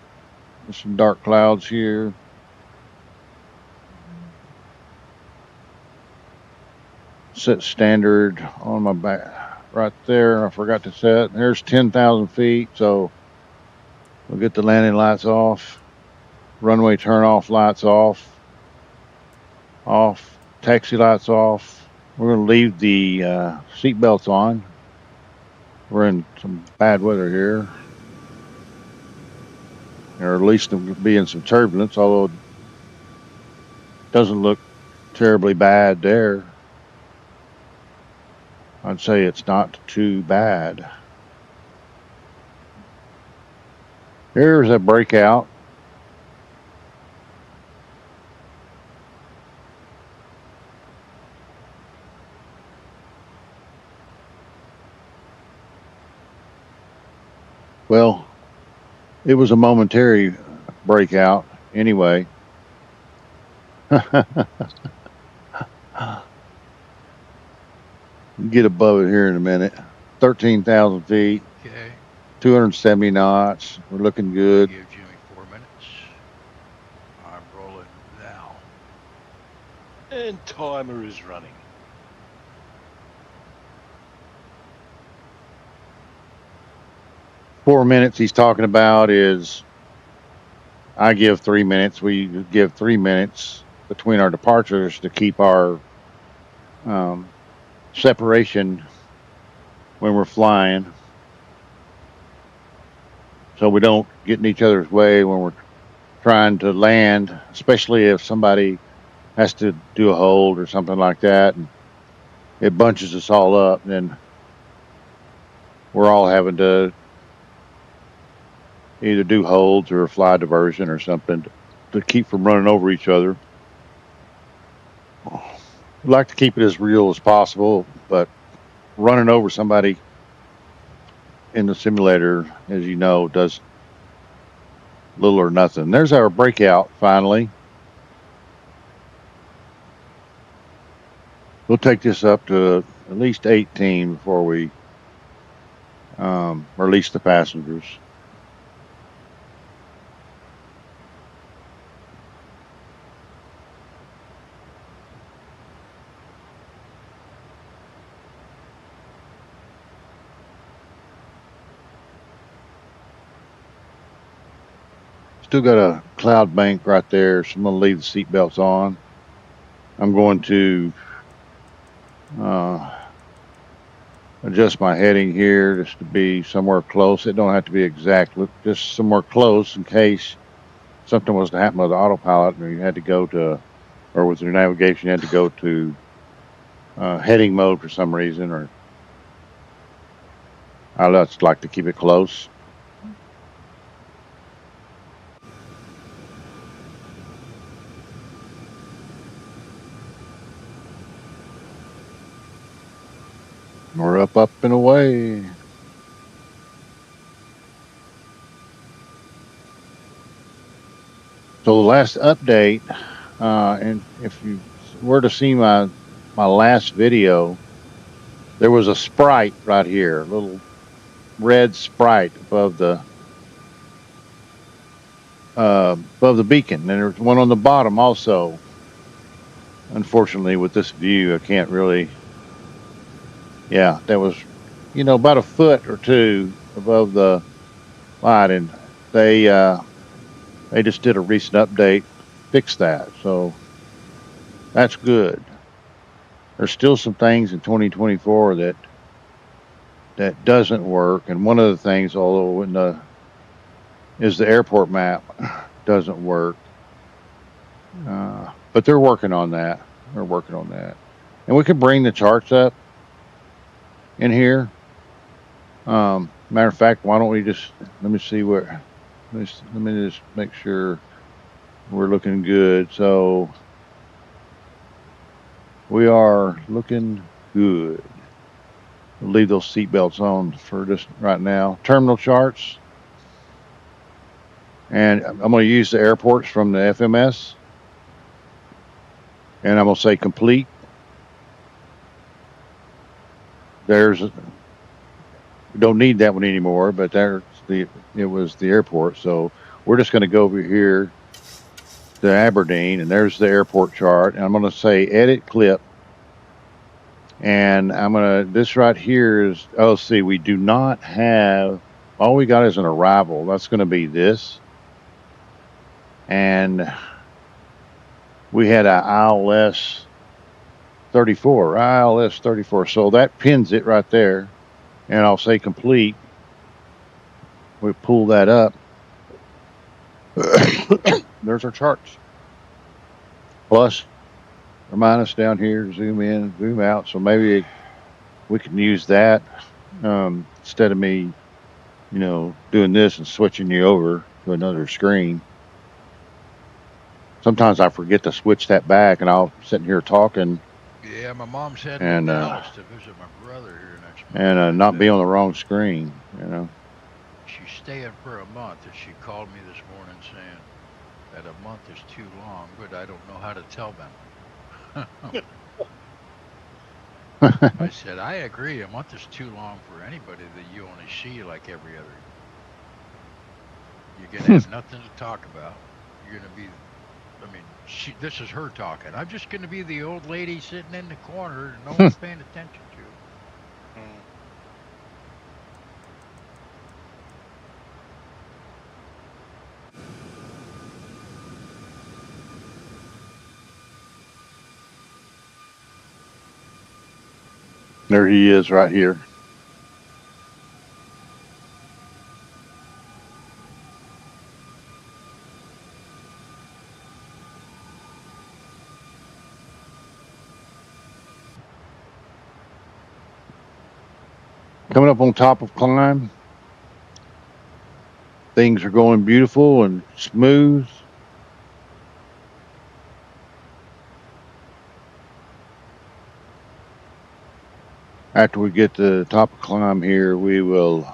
There's some dark clouds here. Set standard on my back right there. I forgot to set. There's 10,000 feet, so we'll get the landing lights off. Runway turn off lights off. Taxi lights off. We're going to leave the seat belts on. We're in some bad weather here. Or at least there'll be in some turbulence, although it doesn't look terribly bad there. I'd say it's not too bad. Here's a breakout. Well, it was a momentary breakout anyway. Get above it here in a minute. 13,000 feet. Okay. 270 knots. We're looking good. Give Jimmy 4 minutes. I'm rolling now. And timer is running. Four minutes he's talking about is, I give 3 minutes. We give 3 minutes between our departures to keep our separation when we're flying, so we don't get in each other's way when we're trying to land, especially if somebody has to do a hold or something like that and it bunches us all up, then we're all having to either do holds or fly diversion or something to keep from running over each other. We'd like to keep it as real as possible, but running over somebody in the simulator, as you know, does little or nothing. There's our breakout finally. We'll take this up to at least 18 before we release the passengers. Still got a cloud bank right there, so I'm going to leave the seat belts on. I'm going to adjust my heading here just to be somewhere close. It don't have to be exact, just somewhere close in case something was to happen with the autopilot and you had to go to or with your navigation, you had to go to heading mode for some reason, or I just like to keep it close. We're up and away. So the last update, and if you were to see my last video, there was a sprite right here, a little red sprite above the beacon, and there's one on the bottom also. Unfortunately, with this view, I can't really. Yeah, that was, about a foot or two above the light, and they just did a recent update, fixed that, so that's good. There's still some things in 2024 that doesn't work, and one of the things, although is the airport map doesn't work, but they're working on that. They're working on that, and we can bring the charts up in here. Matter of fact, why don't we just let me see where. Let me just make sure we're looking good. So we are looking good. We'll leave those seatbelts on for just right now. Terminal charts, and I'm going to use the airports from the FMS, and I'm going to say complete. We don't need that one anymore, but it was the airport. So we're just going to go over here to Aberdeen, and there's the airport chart. And I'm going to say edit clip. And this right here is, see, we do not have, all we got is an arrival. That's going to be this. And we had a ILS 34. So that pins it right there. And I'll say complete. We pull that up. There's our charts. Plus or minus down here, zoom in, zoom out. So maybe we can use that instead of me, doing this and switching you over to another screen. Sometimes I forget to switch that back, and I'll sit here talking. Yeah, my mom's heading to Dallas to visit my brother here next month. And not be on the wrong screen, She's staying for a month, and she called me this morning saying that a month is too long, but I don't know how to tell them. I said, I agree. A month is too long for anybody that you only see like every other. You're going to have nothing to talk about. You're going to be, this is her talking. I'm just going to be the old lady sitting in the corner and no one's paying attention to. There he is right here. Coming up on top of climb. Things are going beautiful and smooth. After we get to the top of climb here, we will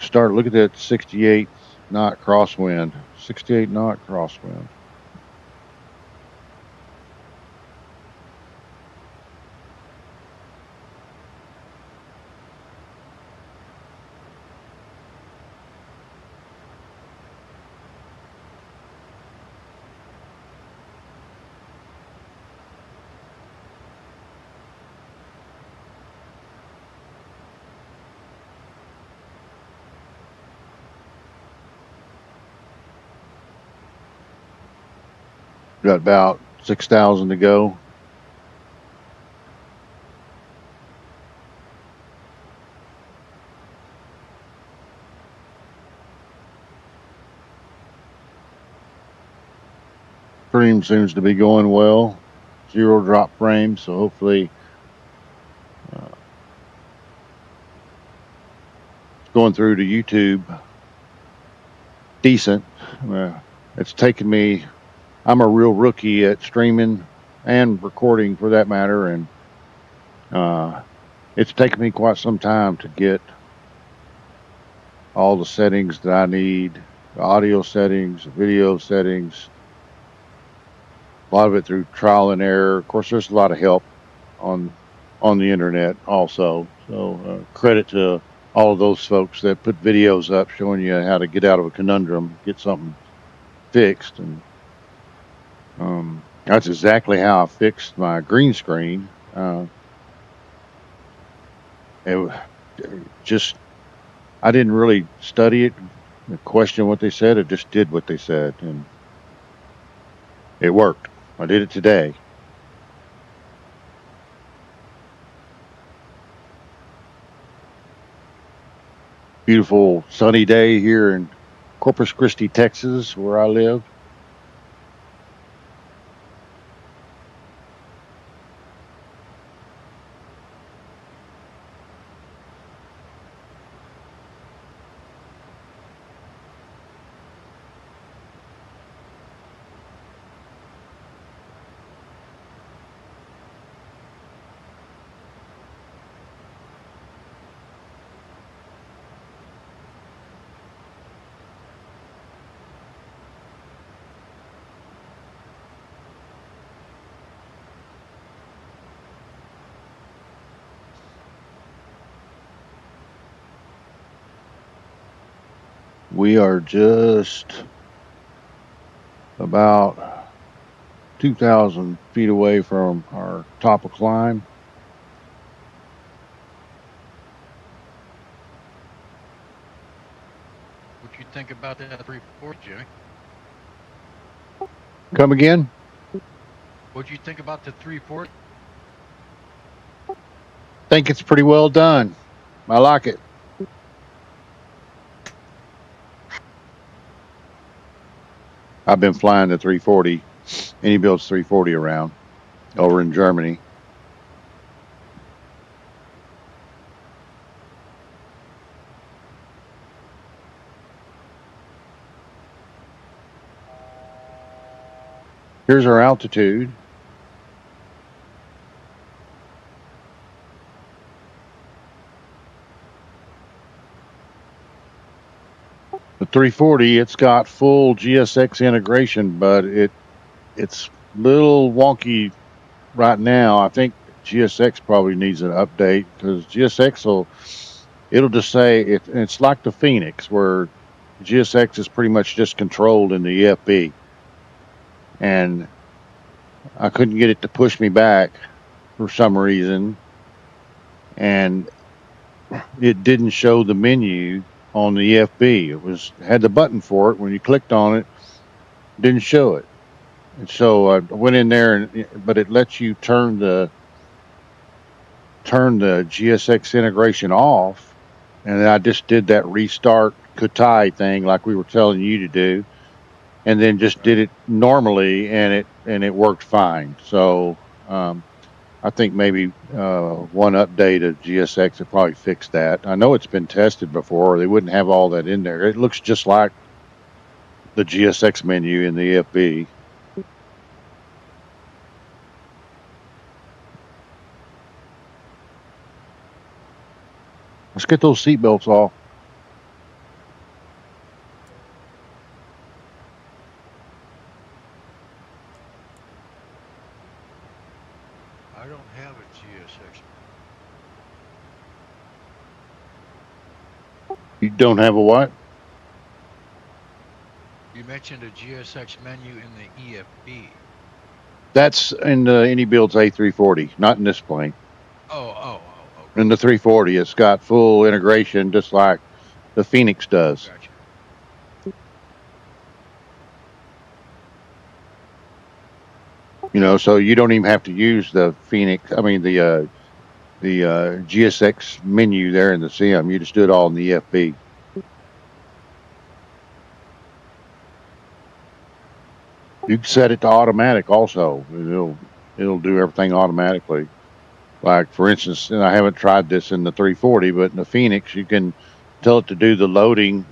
start. Look at that 68 knot crosswind. 68 knot crosswind. Got about 6,000 to go. screen seems to be going well. 0 drop frames, so hopefully it's going through to YouTube decent. It's taken me, I'm a real rookie at streaming and recording for that matter, and it's taken me quite some time to get all the settings that I need, the audio settings, the video settings, a lot of it through trial and error. Of course, there's a lot of help on the internet also. So credit to all of those folks that put videos up showing you how to get out of a conundrum, get something fixed. And that's exactly how I fixed my green screen. I didn't really study it, question what they said. I just did what they said, and it worked. I did it today. Beautiful sunny day here in Corpus Christi, Texas, where I live. We are just about 2,000 feet away from our top of climb. What you think about that 340, Jimmy? Come again? What'd you think about the 340? Think it's pretty well done. I like it. I've been flying the 340. And he builds 340 around over in Germany. Here's our altitude. The 340, it's got full GSX integration, but it's a little wonky right now. I think GSX probably needs an update because GSX it'll just say it's like the Phoenix where GSX is pretty much just controlled in the EFB, and I couldn't get it to push me back for some reason, and it didn't show the menu on the EFB. It had the button for it. When you clicked on it, didn't show it. And so I went in there, but it lets you turn the GSX integration off, and then I just did that restart Kutai thing like we were telling you to do, and then just did it normally, and it worked fine. So I think maybe one update of GSX would probably fix that. I know it's been tested before. They wouldn't have all that in there. It looks just like the GSX menu in the EFB. Let's get those seatbelts off. I don't have a GSX. You don't have a what? You mentioned a GSX menu in the EFB. That's in the AnyBuilds A340, not in this plane. Oh. In the 340, it's got full integration just like the Phoenix does. Gotcha. You know, so you don't even have to use the Phoenix. I mean the GSX menu there in the SIM. You just do it all in the EFB. You can set it to automatic also. It'll do everything automatically. Like for instance, and I haven't tried this in the 340, but in the Phoenix, you can tell it to do the loading,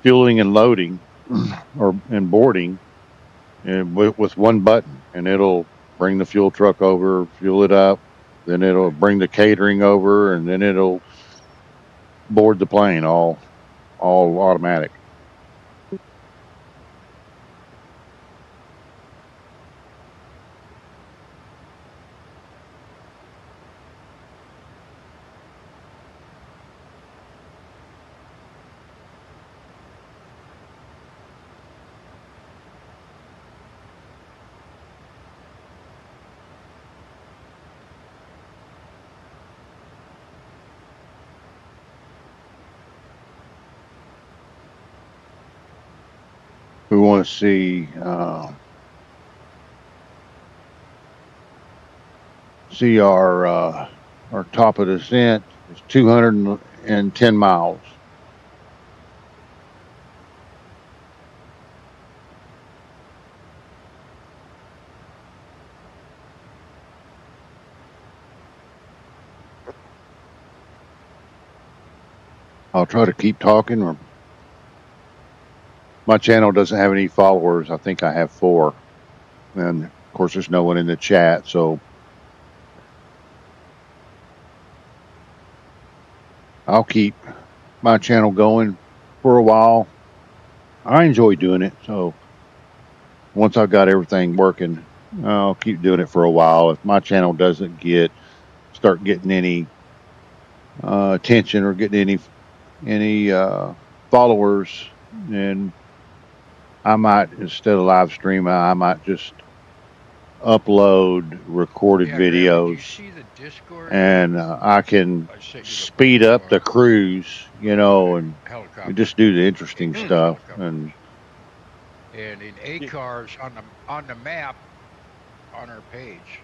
fueling and loading, and boarding, and with one button, and it'll bring the fuel truck over, fuel it up, then it'll bring the catering over, and then it'll board the plane all automatic. We want to see our top of descent is 210 miles. I'll try to keep talking. Or my channel doesn't have any followers. I think I have 4, and of course, there's no one in the chat. So I'll keep my channel going for a while. I enjoy doing it. So once I've got everything working, I'll keep doing it for a while. If my channel doesn't start getting any attention or getting any followers, then I might, instead of live streaming, I might just upload recorded videos. Did you see the Discord? And I can speed up the cruise, and just do the interesting stuff. And in ACARS on the map on our page,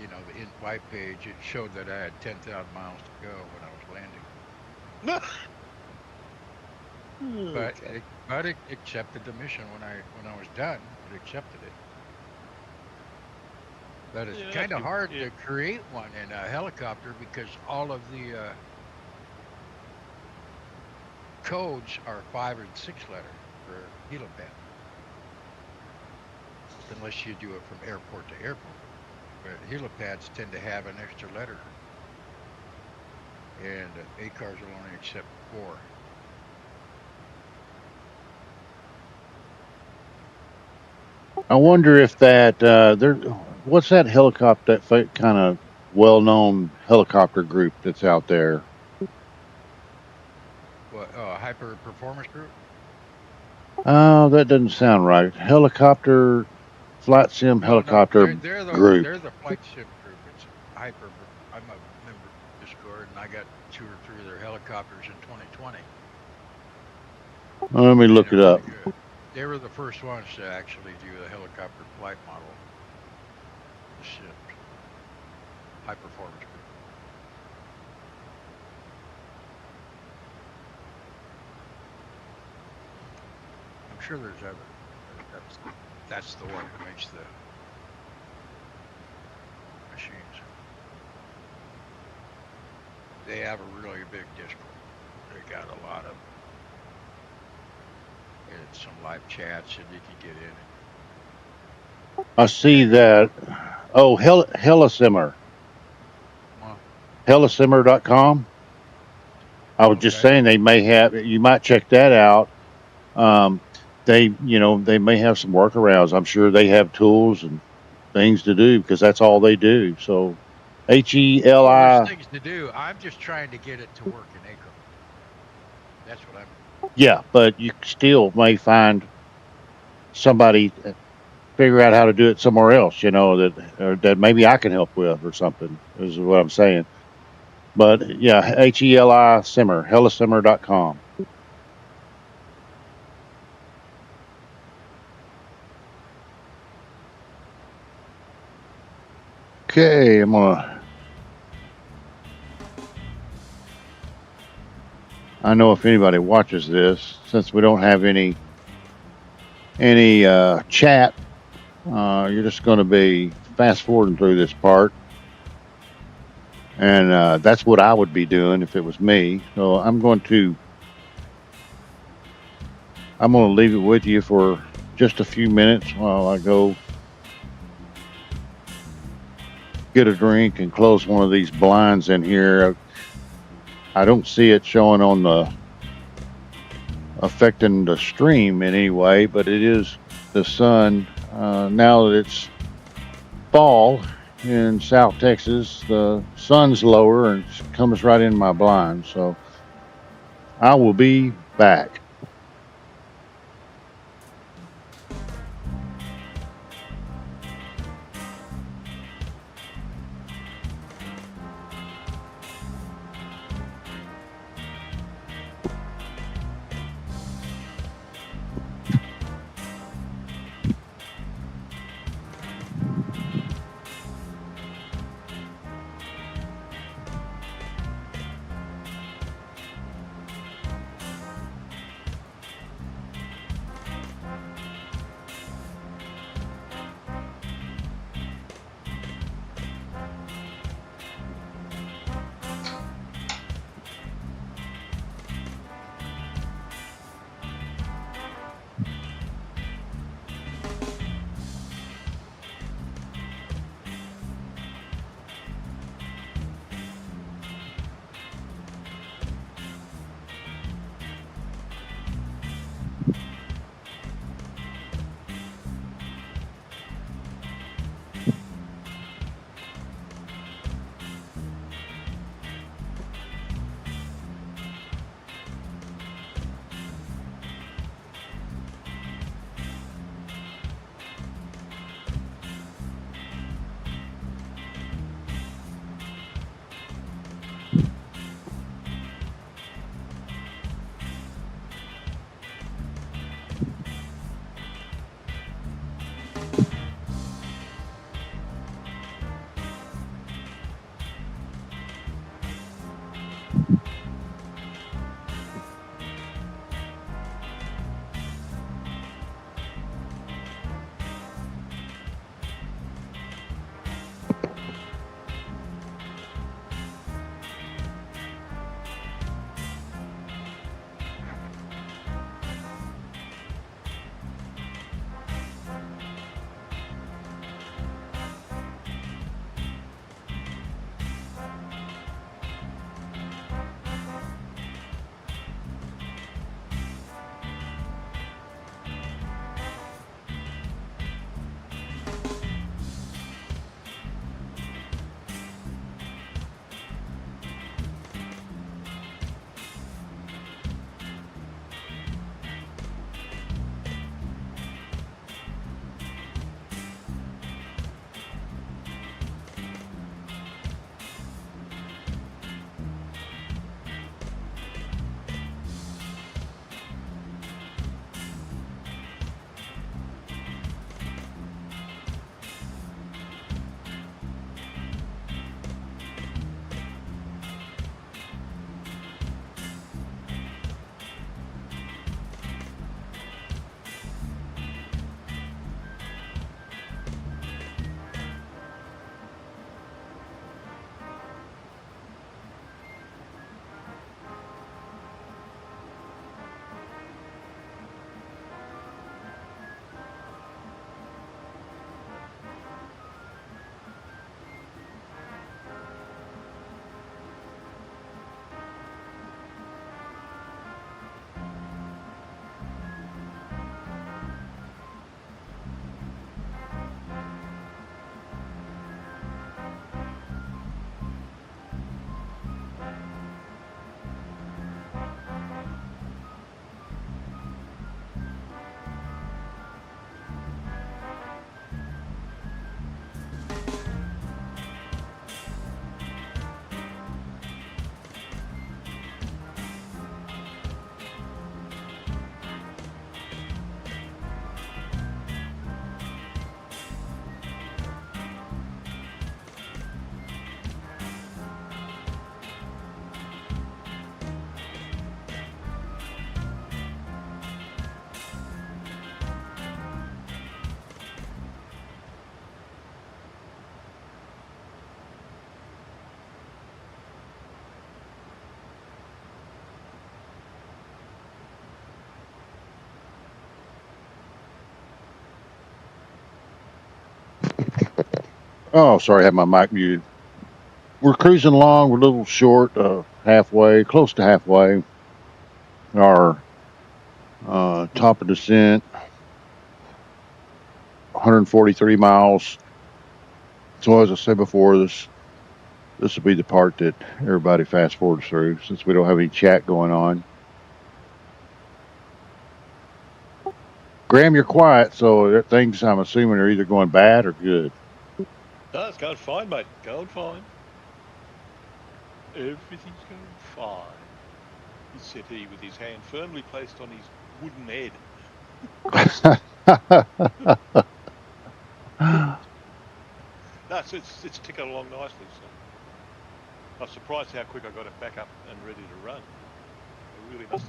the in-flight page, it showed that I had 10,000 miles to go when I was landing. But it accepted the mission when I was done. It accepted it. But it's kind of hard to create one in a helicopter because all of the codes are 5 and 6 letter for helipad. Unless you do it from airport to airport. But helipads tend to have an extra letter. And ACARS will only accept 4. I wonder if that what's that helicopter, that kind of well-known helicopter group that's out there? What, Hyper Performance Group? Oh, that doesn't sound right. Helicopter, flight sim helicopter group. They're the flight sim group. It's Hyper. I'm a member of Discord, and I got 2 or 3 of their helicopters in 2020. Let me look it up. They were the first ones to actually do the helicopter flight model. The ship. High performance group. I'm sure there's other. That's the one that makes the machines. They have a really big Discord. They got a lot of. And some live chats and you can get in. I see that. Oh, Helisimmer. Helisimmer.com. I was just saying you might check that out. They may have some workarounds. I'm sure they have tools and things to do because that's all they do. So HELI. There's things to do. I'm just trying to get it to work in ACO. That's what I'm. Yeah, but you still may find somebody figure out how to do it somewhere else, that maybe I can help with or something, is what I'm saying. But yeah, HELI Simmer, helisimmer.com. Okay, I know if anybody watches this, since we don't have any any chat. You're just going to be fast forwarding through this part. And that's what I would be doing if it was me. So I'm going to leave it with you for just a few minutes while I go get a drink and close one of these blinds in here. I don't see it showing on the affecting the stream in any way, but it is the sun. Now that it's fall in South Texas, the sun's lower and it comes right in my blind. So I will be back. Oh, sorry, I had my mic muted. We're cruising along. We're a little short, halfway, close to halfway. Our top of descent, 143 miles. So as I said before, this will be the part that everybody fast forwards through, since we don't have any chat going on. Graham, you're quiet, so things I'm assuming are either going bad or good. No, it's going fine, mate. Going fine. Everything's going fine. Said he with his hand firmly placed on his wooden head. No, it's ticking along nicely. So I was surprised how quick I got it back up and ready to run. I really must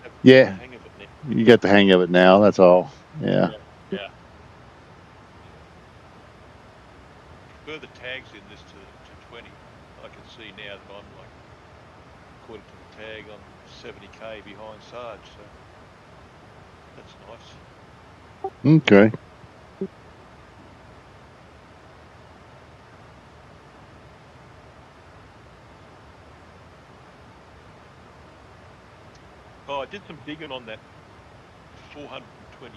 have Yeah. the hang of it now. You got the hang of it now. That's all. Yeah. Yeah. Prefer the tags in this to 20. I can see now that I'm like, according to the tag, I'm 70k behind Sarge, so that's nice. Okay. Oh, I did some digging on that 420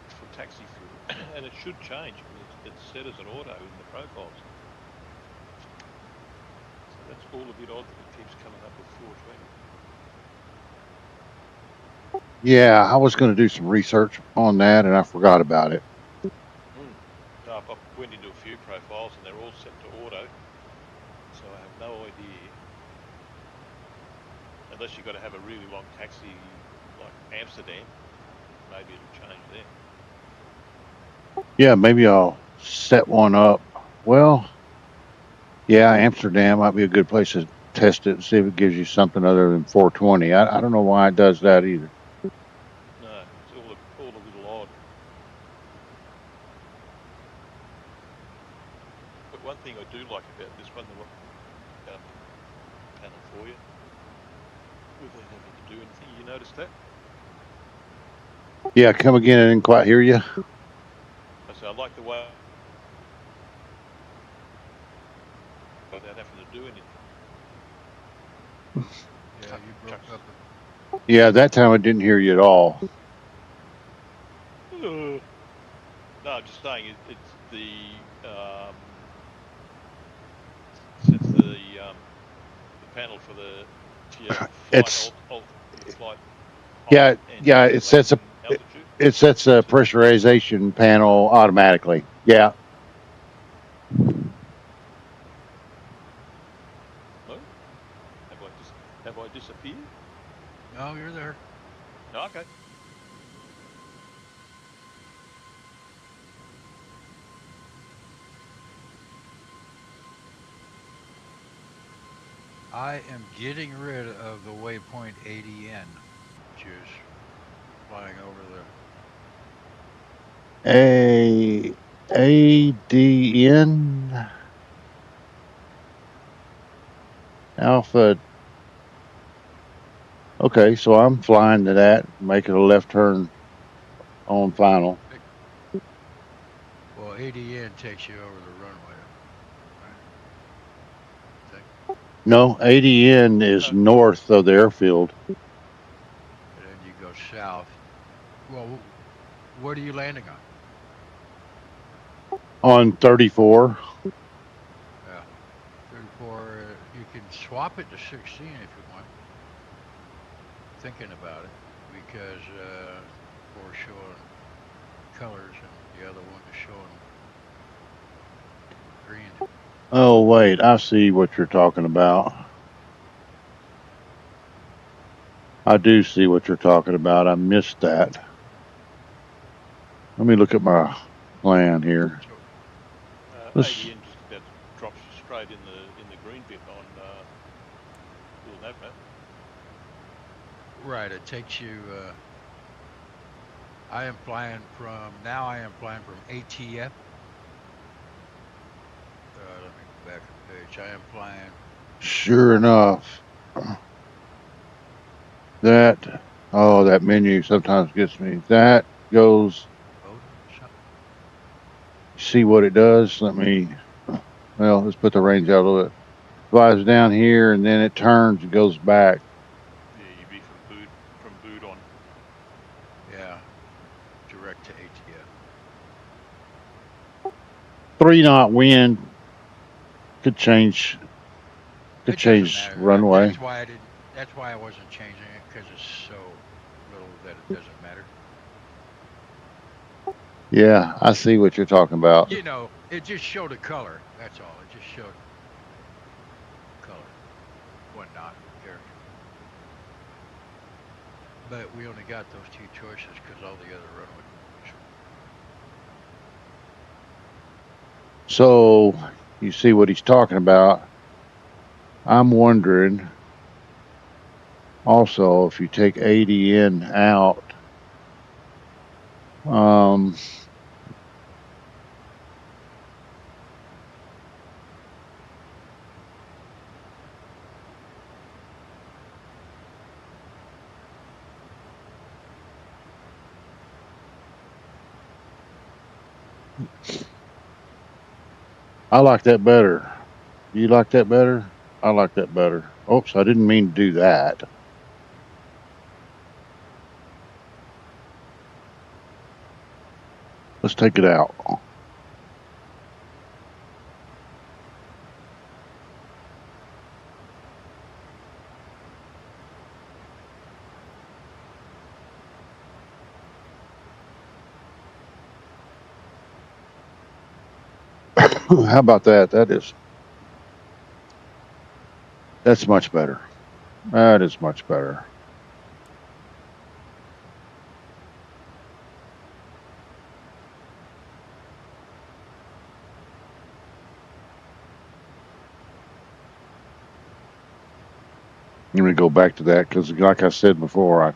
for taxi fuel, and it should change because it's set as an auto in the profiles. So that's all a bit odd that it keeps coming up with 420. Yeah, I was going to do some research on that, and I forgot about it. I went into a few profiles and they're all set to auto, so I have no idea. Unless you've got to have a really long taxi like Amsterdam, maybe it'll change there. Yeah, maybe I'll set one up. Well, yeah, Amsterdam might be a good place to test it and see if it gives you something other than 420. I don't know why it does that either. No, it's all a little odd. But one thing I do like about this one, the panel for you, without having to do anything, you notice that? Yeah, come again. I didn't quite hear you. I like the way without having to do anything. Yeah, you broke up. Yeah, that time I didn't hear you at all. No, I'm just saying it's the panel for the It's flight. yeah. It sets a pressurization panel automatically. Yeah. Oh, have I disappeared? No, you're there. Okay. I am getting rid of the waypoint ADN, which is flying over the ADN Alpha. Okay, so I'm flying to that, making a left turn on final. Well, ADN takes you over the runway, right? No, ADN is north of the airfield. And then you go south. Well, what are you landing on? On 34. Yeah, 34. You can swap it to 16 if you want. Thinking about it, because we're showing colors and the other one is showing green. Oh, wait, I see what you're talking about. I do see what you're talking about. I missed that. Let me look at my plan here. ADN just about drops you straight in the green bit on Google Nav map. Right, it takes you. I am flying from ATF. Let me go back to the page. I am flying. Sure enough, that menu sometimes gets me. That goes. See what it does. Let's put the range out a little bit. Flies down here and then it turns and goes back. Yeah, you'd be from boot on. Yeah, direct to ATF. 3-knot wind could change It doesn't matter. runway. That's why I didn't. That's why I wasn't changing it, because it's so little that it doesn't matter. Yeah, I see what you're talking about. You know, it just showed a color. That's all. It just showed color, whatnot, character. But we only got those two choices because all the other runway. So you see what he's talking about. I'm wondering also if you take 80 in out, I like that better. You like that better? I like that better. Oops, I didn't mean to do that. Let's take it out. How about that? That's much better. That is much better. Let me go back to that because, like I said before,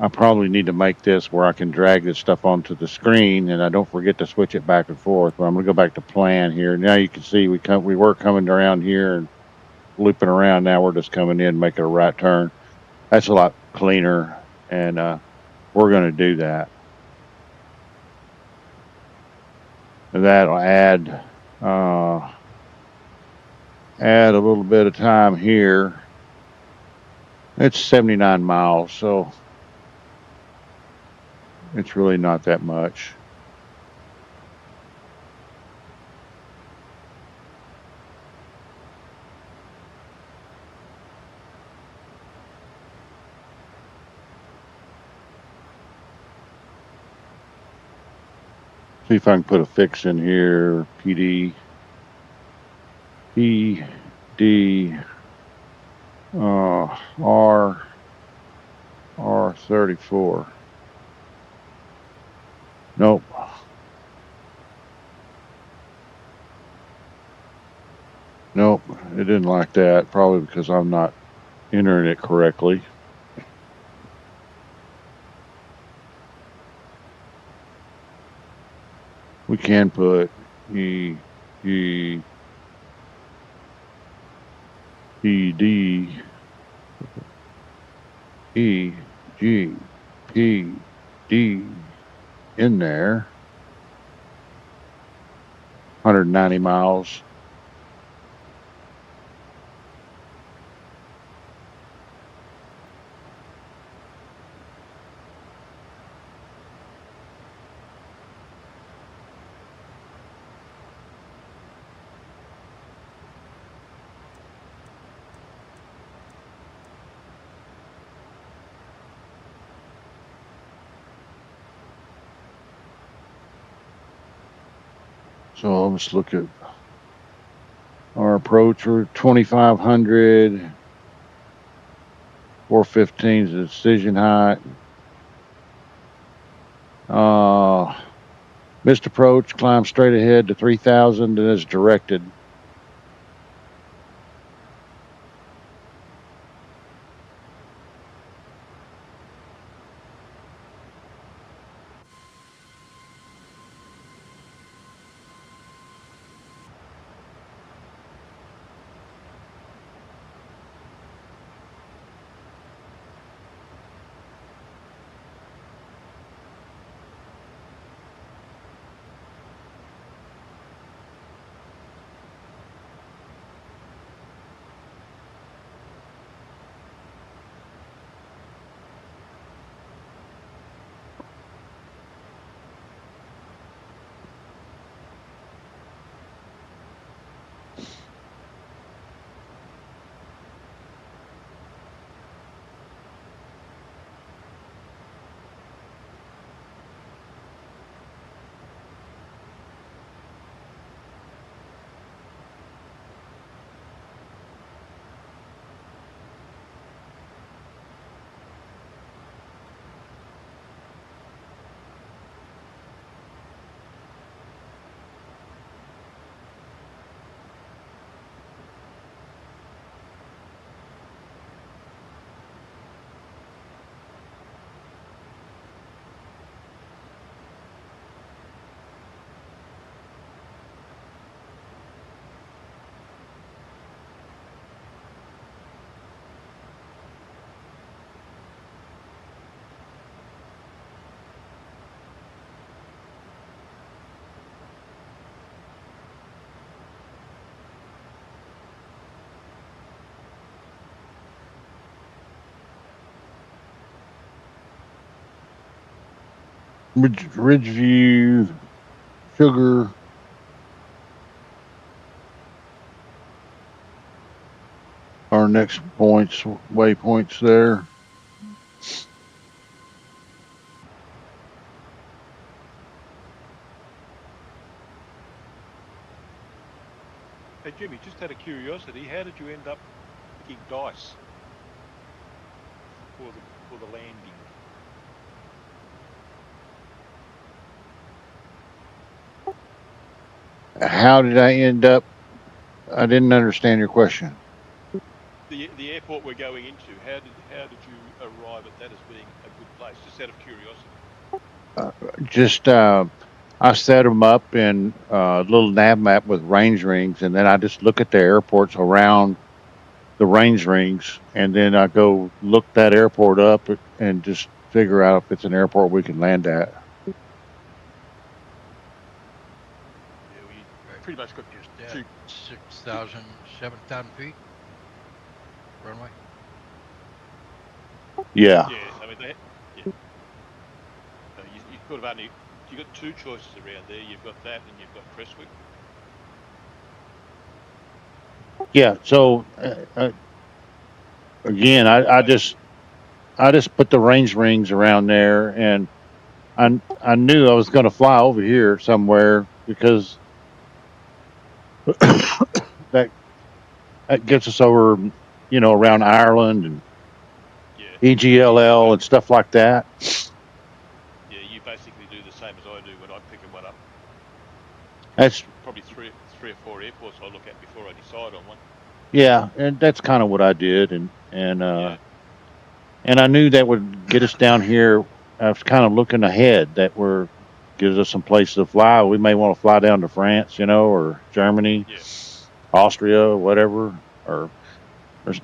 I probably need to make this where I can drag this stuff onto the screen and I don't forget to switch it back and forth. But I'm going to go back to plan here. Now you can see we were coming around here and looping around. Now we're just coming in, making a right turn. That's a lot cleaner, and we're going to do that. And that'll add a little bit of time here. It's 79 miles, so it's really not that much. See if I can put a fix in here. PD, R34. Nope. Nope. It didn't like that. Probably because I'm not entering it correctly. We can put E G P D E G P D in there. 190 miles. So let's look at our approach. We're 2,500. 415 is the decision height. Missed approach, climb straight ahead to 3,000 and is directed. Ridgeview, Sugar. Our next points, waypoints there. Hey Jimmy, just out of curiosity, how did you end up picking dice for the landing? How did I end up? I didn't understand your question. The airport we're going into, how did you arrive at that as being a good place? Just out of curiosity. Just I set them up in a little nav map with range rings, and then I just look at the airports around the range rings, and then I go look that airport up and just figure out if it's an airport we can land at. Yeah, we pretty much got Just two. 6,000, 7,000 feet runway. Yeah. Yeah, I mean, you could have only you got two choices around there. You've got that, and you've got Prestwick. Yeah. So again, I just put the range rings around there, and I knew I was going to fly over here somewhere because that gets us over, around Ireland and Yeah, EGLL and stuff like that. yeah, you basically do the same as I do when I'm picking one up. That's Probably three or four airports I look at before I decide on one. Yeah, and that's kind of what I did, Yeah, and I knew that would get us down here. I was kind of looking ahead that we're gives us some places to fly. We may want to fly down to France, or Germany, yeah, Austria, whatever. Or there's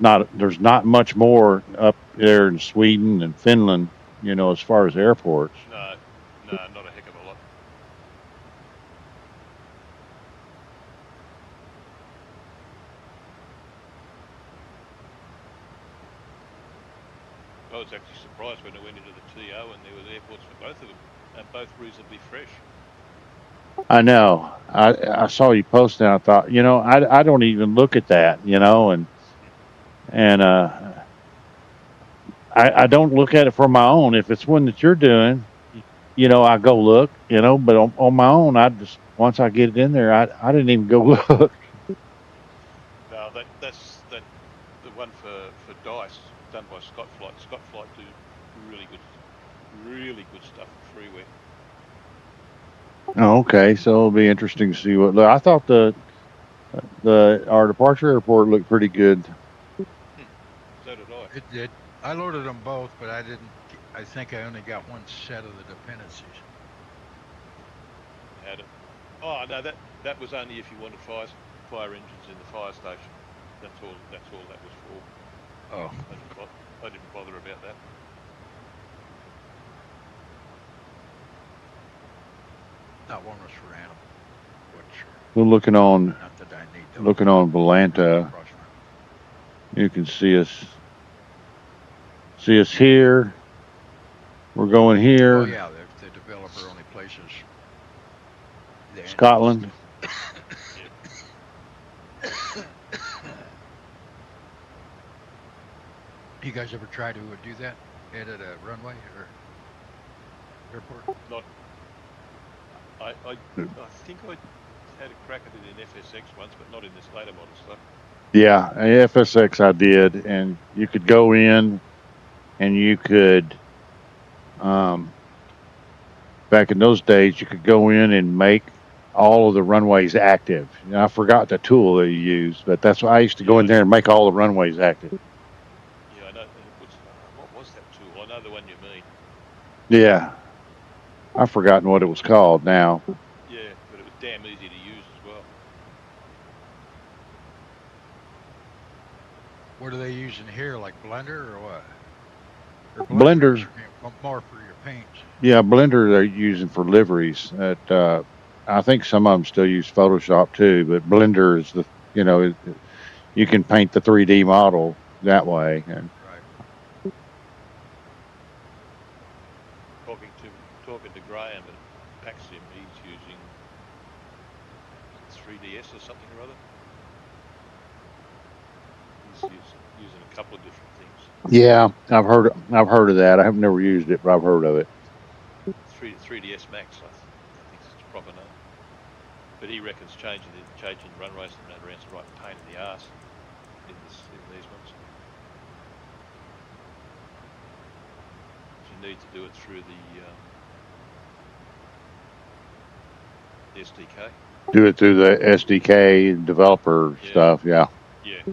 not much more up there in Sweden and Finland, as far as airports. no, not a heck of a lot. I was actually surprised when I went into the TO and there were airports for both of them, and both reasonably fresh. I know. I saw you post and I thought, I don't even look at that, and I don't look at it for my own. If it's one that you're doing, I go look, but on my own, once I get it in there, I didn't even go look. No, that's the one for Dice done by Scott Flight. Scott Flight do really good stuff for freeware. Oh, okay, so it'll be interesting to see what. Look, I thought our departure airport looked pretty good. So did I. It did. I loaded them both, but I didn't. I think I only got one set of the dependencies. Had it. Oh no, that was only if you wanted fire engines in the fire station. That's all that was for. Oh, I didn't bother about that. that one was for animal. Which, We're looking on not that I need those. Volanta. Cross run. You can see us here. We're going here. Oh yeah, the developer only places the engines. Scotland. You guys ever try to do that? Edit a runway or airport? Not. I think I had a crack at it in FSX once, but not in this later model stuff. Yeah, FSX I did, and you could go in, and you could, back in those days, you could go in and make all of the runways active. I forgot the tool that you used, but that's why I used to go in there and make all the runways active. Yeah, I know. What was that tool? I know the one you mean. Yeah, I've forgotten what it was called now. Yeah, but it was damn easy to use as well. What are they using here, like Blender or what? Or Blenders. More for your paints. Yeah, Blender they're using for liveries. I think some of them still use Photoshop too, but Blender is you can paint the 3D model that way. And Talking to Graham or something or other. He's using a couple of different things. Yeah, I've heard of that. I have never used it, but I've heard of it. 3DS Max, I think it's its proper name. But he reckons changing run rates and that around's the right pain in the arse in these ones. You need to do it through the SDK. Do it through the SDK developer stuff. Yeah. Yeah.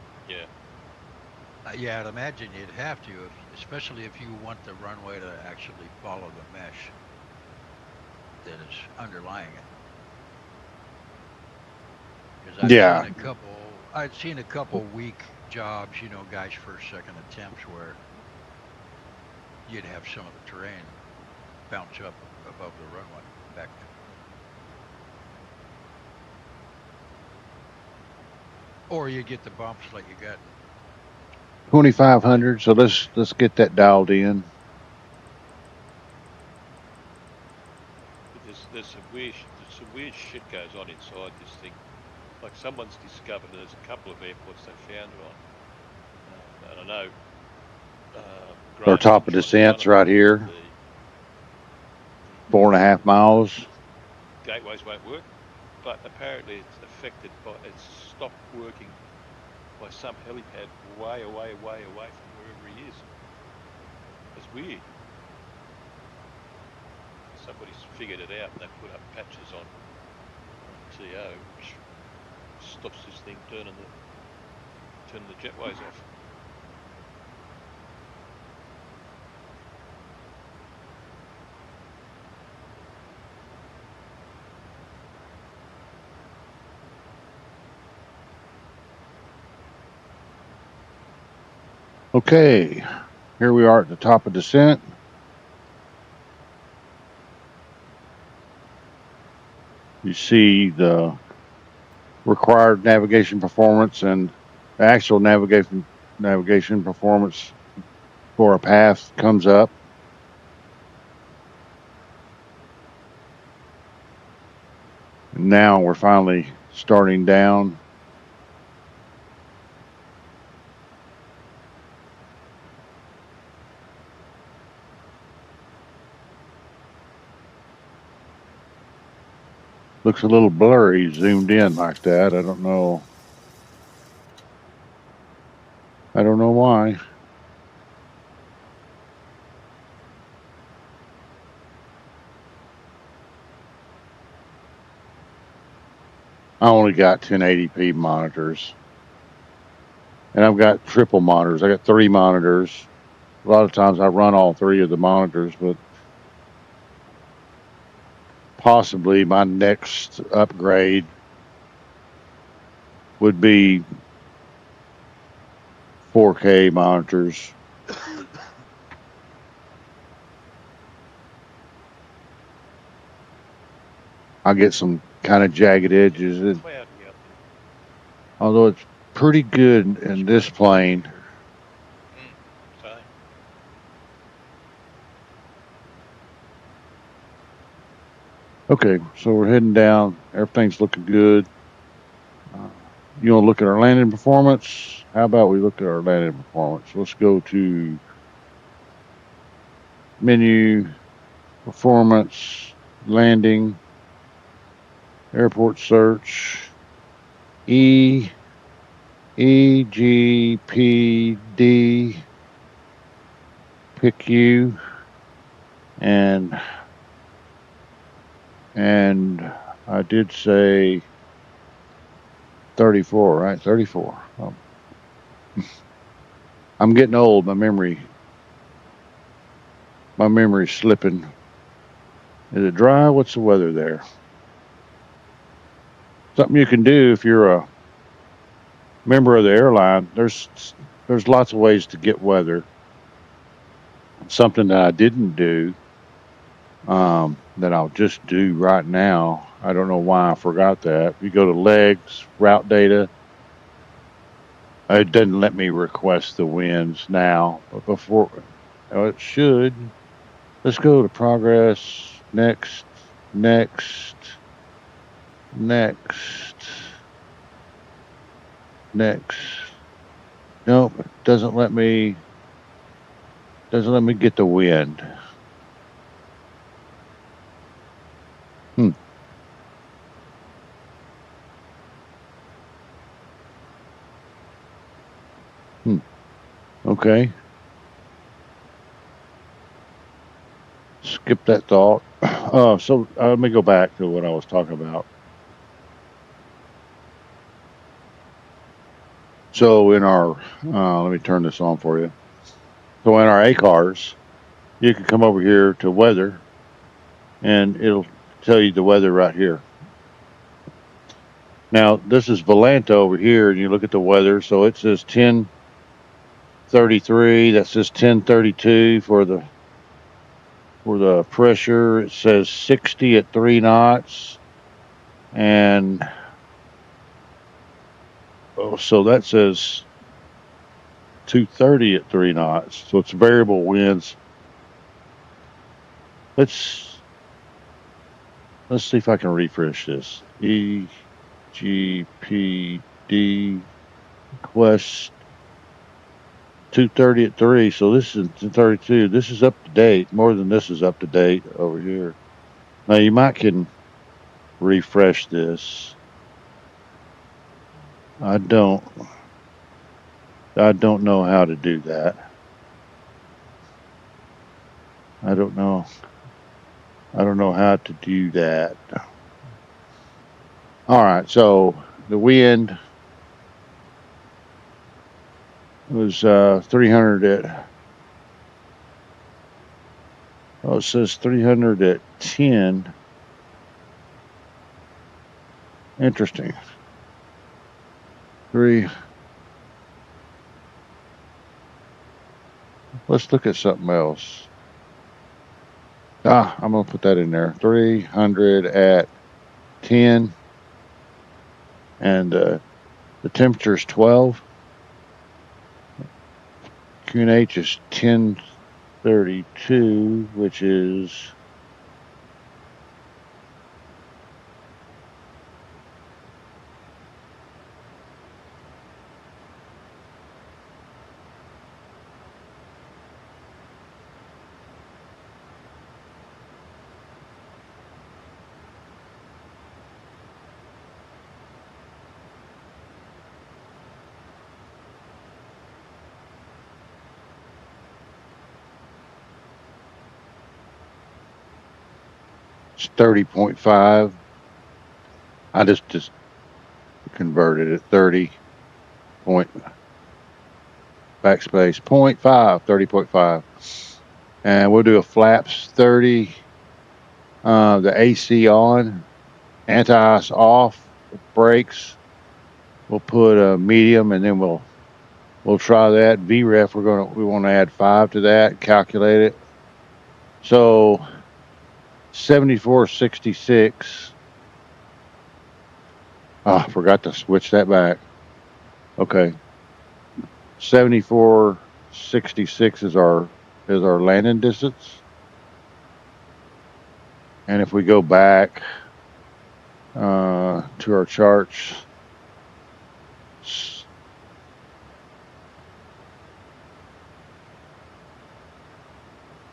Yeah, I'd imagine you'd have to, especially if you want the runway to actually follow the mesh that is underlying it. Because I'd seen a couple weak jobs, guys' first, second attempts where you'd have some of the terrain bounce up above the runway back. Or you get the bumps like you got. 2,500. So let's get that dialed in. But there's some weird shit goes on inside this thing. Like someone's discovered there's a couple of airports they found it on. And I know. Our top of descents right here. 4.5 miles. Gateways won't work, but apparently it's stopped working by some helipad way away from wherever he is. It's weird. Somebody's figured it out and they put up patches on TO, which stops this thing turning the jetways off. Okay, here we are at the top of descent. You see the required navigation performance and the actual navigation performance for a path comes up. And now we're finally starting down. Looks a little blurry zoomed in like that. I don't know why. I only got 1080p monitors. And I've got triple monitors. I got 3 monitors. A lot of times I run all 3 of the monitors, but possibly my next upgrade would be 4K monitors. I get some kind of jagged edges. Although it's pretty good in this plane. Okay, so we're heading down. Everything's looking good. You want to look at our landing performance? How about we look at our landing performance? Let's go to menu, performance, landing, airport search, EGPD, pick you, and I did say 34, right? 34. I'm getting old. My memory's slipping. Is it dry? What's the weather there? Something you can do if you're a member of the airline. There's lots of ways to get weather. Something that I didn't do, that I'll just do right now. I don't know why I forgot that. You go to legs, route data. It doesn't let me request the winds now, but before, it should. Let's go to progress, next. Next. Nope, it doesn't let me get the wind. Okay. Skip that thought. So let me go back to what I was talking about. So in our, let me turn this on for you. So in our ACARs, you can come over here to weather, and it'll tell you the weather right here. Now this is Volanta over here, and you look at the weather. So it says 1033. That says 1032 for the pressure. It says 60 at 3 knots, and so that says 230 at 3 knots. So it's variable winds. Let's see if I can refresh this. EGPD request 230 at 3. So this is 232. This is up to date. More than this is up to date over here. Now you might can refresh this. I don't know how to do that. I don't know how to do that. All right, so the wind was 300 at, it says 300 at 10. Interesting. Let's look at something else. I'm going to put that in there. 300 at 10. And the temperature is 12. QNH is 1032, which is it's 30.5. I just converted it 30 point backspace 0.5, 30.5. And we'll do a flaps 30, the AC on, anti-ice off, brakes. We'll put a medium, and then we'll try that. VREF, we want to add 5 to that, calculate it. So 7466. I forgot to switch that back. Okay. 7466 is our landing distance. And if we go back to our charts,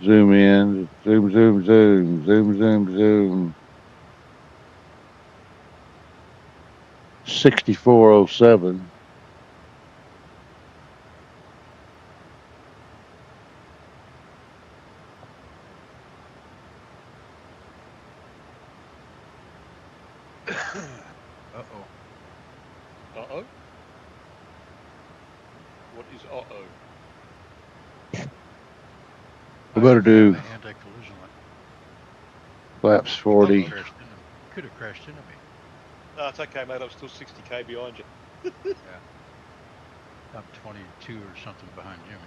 zoom in, zoom. 6407. Uh-oh. Uh-oh? What is uh-oh? We better do anti-collision light. flaps 40. Could have crashed into me. No, it's okay, mate. I'm still 60k behind you. Yeah. I'm 22 or something behind Jimmy.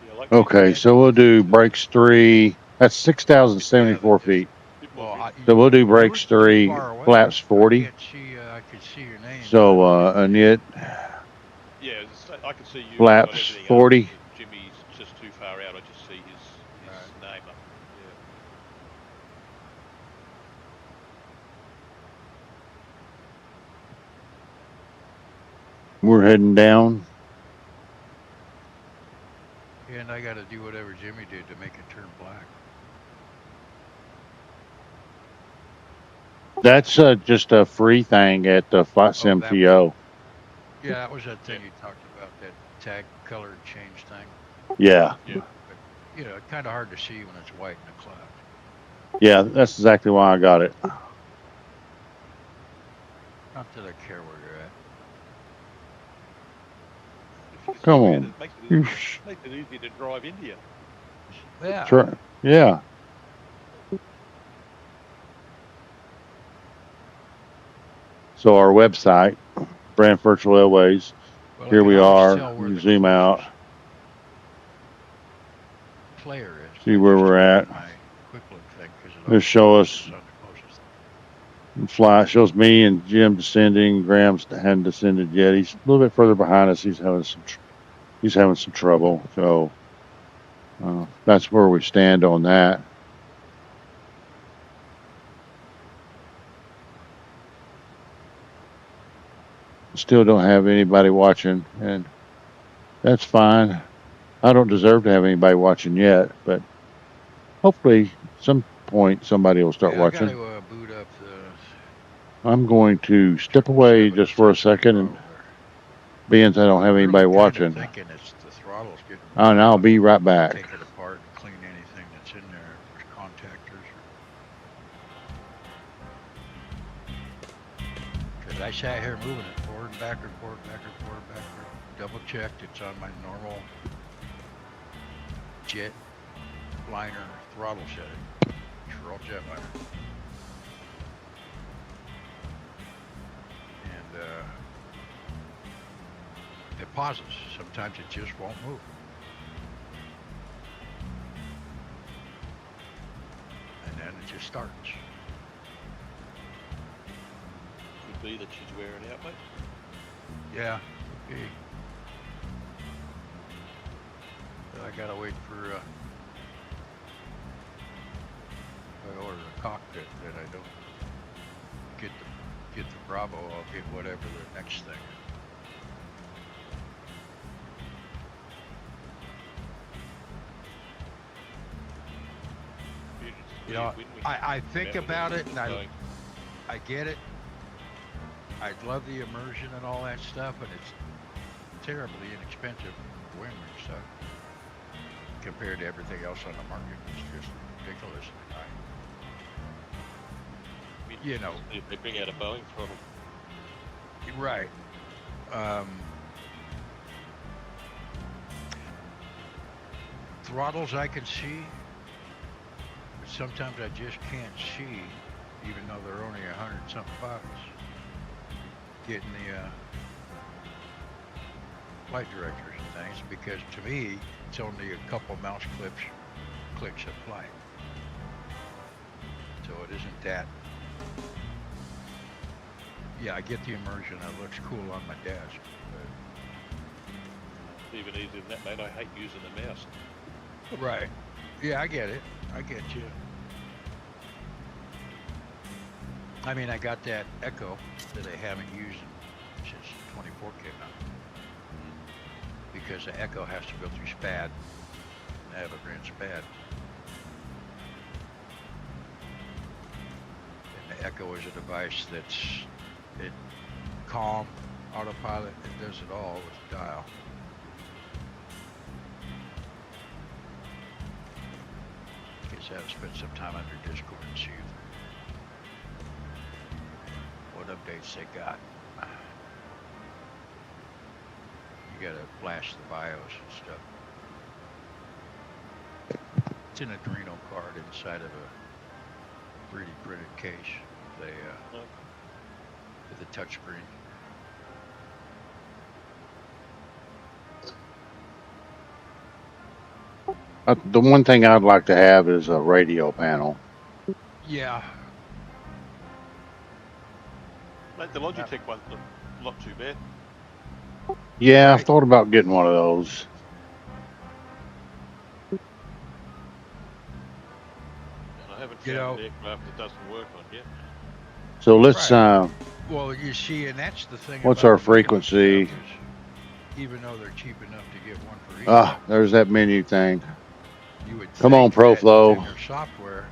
Yeah, like Okay, so we'll do brakes 3. That's 6,074 feet. Well, So we'll do brakes 3, flaps 40. I could see your name. So Annette, yeah, I can see you. flaps 40. Jimmy's just too far out. I just see his name up. We're heading down. And I got to do whatever Jimmy did to make it turn black. That's just a free thing at the Flight Sim that TO. Yeah, that was that thing you talked about, that tag color change thing. Yeah. Yeah. But, you know, kind of hard to see when it's white in the cloud. Yeah, that's exactly why I got it. Not that I care where you're at. If you Come zoom in, on. it makes You it easy to drive India. Yeah. try. Yeah. So our website, Braniff Virtual Airways. Well, Here I can we always are. tell where You the zoom out. closest player is. See by where just we're doing at. my quick look thing, because it Just show us focuses on the closest. fly. Shows me and Jim descending. Graham's hadn't descended yet. He's a little bit further behind us. He's having some trouble. So that's where we stand on that. Still don't have anybody watching, and that's fine. I don't deserve to have anybody watching yet, but hopefully some point somebody will start Yeah, I got watching. to boot up the I'm going to step away 777 just to for a test the second, and throttle there. being that I don't have I'm anybody really kind of watching, thinking it's the throttle's getting and worn I'll out. be right back. Take it apart and clean anything that's in there. If there's contactors. Because I sat here moving it forward and backward, forward, backward, forward, backward. Double checked it's on my normal jet liner throttle setting. For all jet liner. And it pauses. Sometimes it just won't move. And then it just starts. Could be that she's wearing out, mate. Yeah. Okay. I gotta wait for I order a cockpit that I don't get the Bravo, I'll get whatever the next thing. You know, I think about it and I get it. I love the immersion and all that stuff, but it's terribly inexpensive wing stuff compared to everything else on the market. It's just ridiculous. You know, if they bring out a Boeing throttle. Right. Throttles I can see, but sometimes I just can't see, even though they're only 100-something bucks. Getting the flight directors and things, because to me it's only a couple mouse clicks of flight, so it isn't that. Yeah, I get the immersion. It looks cool on my desk. But even easier than that, mate. I hate using the mouse. Right. Yeah, I get it. I get you. I mean, I got that Echo that I haven't used since 24 came out, because the Echo has to go through SPAD. I have a Grand SPAD. And the Echo is a device that's calm, autopilot, it does it all with the dial. Guess I have to spend some time under Discord and see what updates they got. You gotta flash the BIOS and stuff. It's an Adreno card inside of a 3D printed case with a touchscreen. The one thing I'd like to have is a radio panel. Yeah. Mate, the Logitech one's not too bad. Yeah, I've thought about getting one of those. And I haven't found an aircraft that doesn't work on yet. So let's Well, you see, and that's the thing What's about our the medium frequency? stuff is, even though they're cheap enough to get one for each, Ah, there's that menu thing. you would Come on, think that within ProFlow. their software,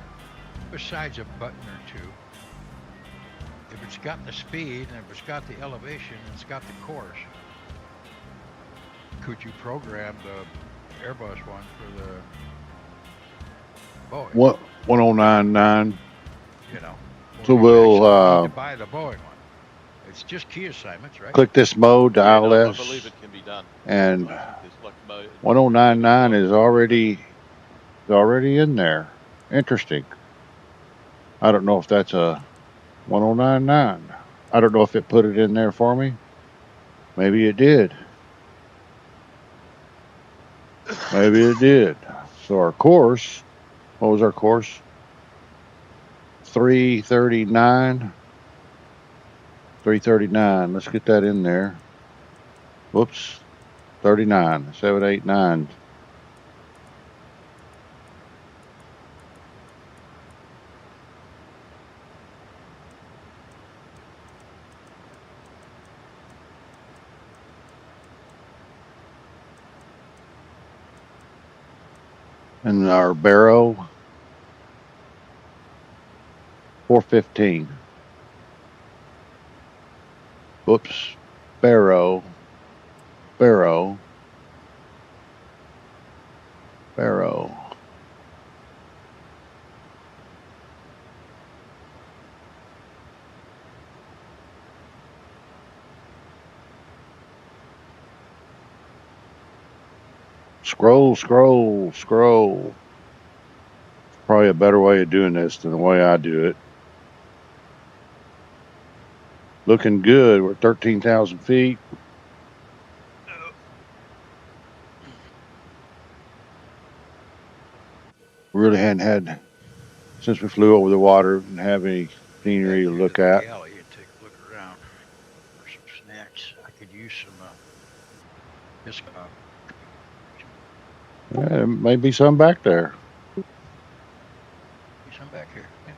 besides a button or two, if it's got the speed and if it's got the elevation and it's got the course, could you program the Airbus one for the Boeing? What 1099. You know, or So do you we'll actually need to buy the Boeing one? It's just key assignments, right? click this mode to Yeah, no, I believe ILS, it can be done. and I think there's like 1099 limit is on already in there. Interesting. I don't know if that's a 1099. I don't know if it put it in there for me. Maybe it did. Maybe it did. So our course, what was our course? 339. 339. Let's get that in there. Whoops. 39. 789. And our barrow, 415. Whoops. Barrow. Barrow. Barrow. Scroll, scroll, scroll. Probably a better way of doing this than the way I do it. Looking good. We're 13,000 feet. We really hadn't had, since we flew over the water, and have any Back scenery to here to look the at. galley and take a look around for some snacks. I could use some biscuit. Yeah, there may be some back there. Some back here. Yeah.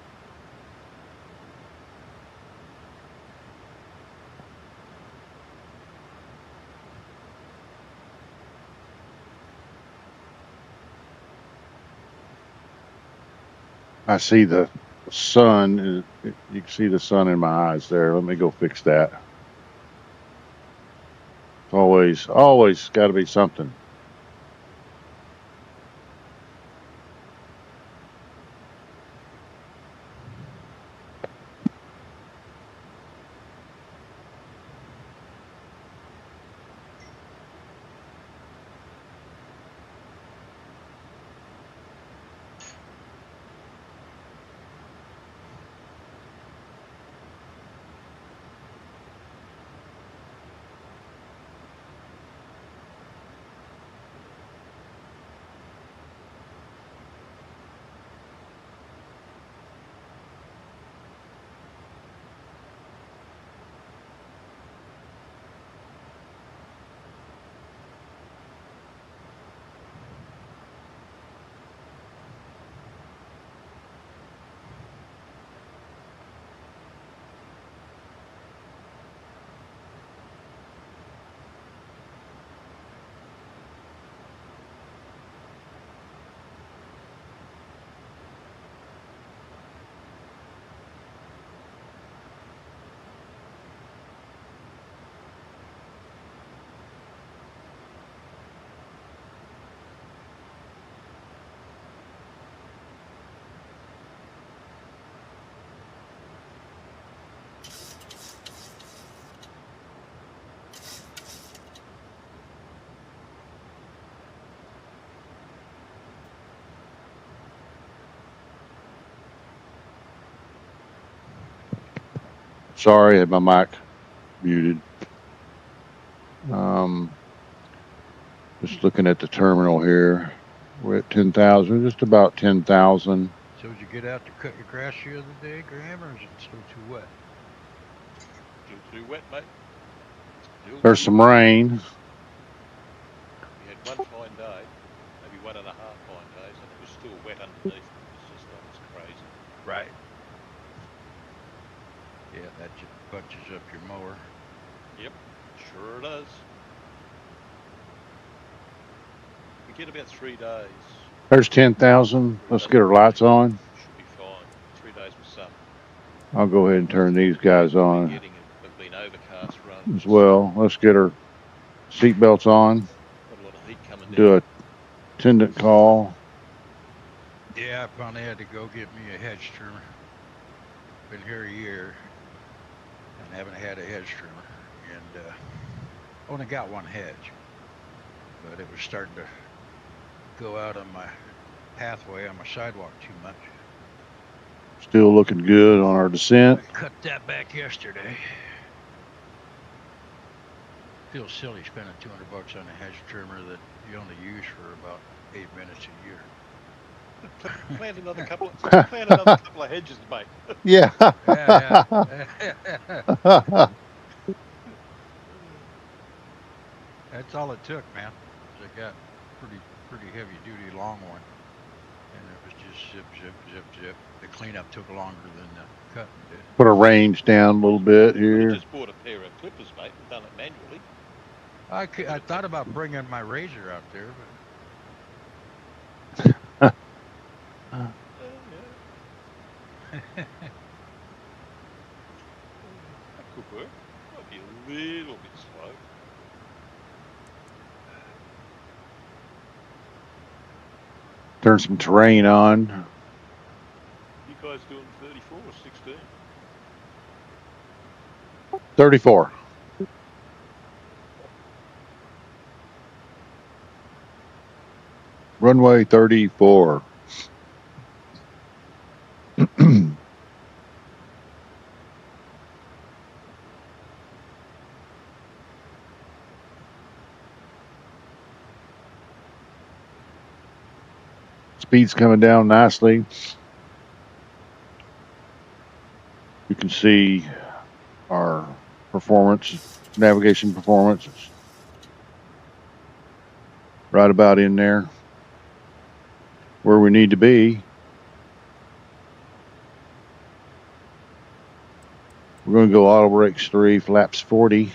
I see the sun. You can see the sun in my eyes there. Let me go fix that. It's always got to be something. Sorry, I had my mic muted. Just looking at the terminal here. We're at 10,000, just about 10,000. So did you get out to cut your grass the other day, Graham, or is it still too wet? still too wet, mate. Still There's too some wet. rain. We had one fine day, maybe 1.5 fine days, and it was still wet underneath. It's just it's crazy. Right. Yeah, that just bunches up your mower. Yep, sure does. We get about 3 days. There's 10,000. Let's get our lights on. Should be fine. 3 days with sun. I'll go ahead and turn these guys We've on been overcast rather than as well. Let's get our seatbelts on. Got a lot of heat coming down. Do a attendant call. Yeah, I finally had to go get me a hedge trimmer. Been here a year and haven't had a hedge trimmer, and only got one hedge, but it was starting to go out on my pathway on my sidewalk too much. Still looking good on our descent. I cut that back yesterday. Feels silly spending $200 on a hedge trimmer that you only use for about 8 minutes a year. Plant another couple of hedges, mate. Yeah. Yeah. That's all it took, man. I got pretty heavy duty long one, and it was just zip, zip, zip, zip. The cleanup took longer than the cutting did. Put our range down a little bit You here. just bought a pair of clippers, mate, and done it manually. I thought about bringing my razor out there, but That could work. Might be a little bit slow. Turn some terrain on. You guys doing 34 or 16? 34. Runway 34. Speed's coming down nicely. You can see our performance, navigation performance is right about in there where we need to be. We're going to go auto brakes 3, flaps 40.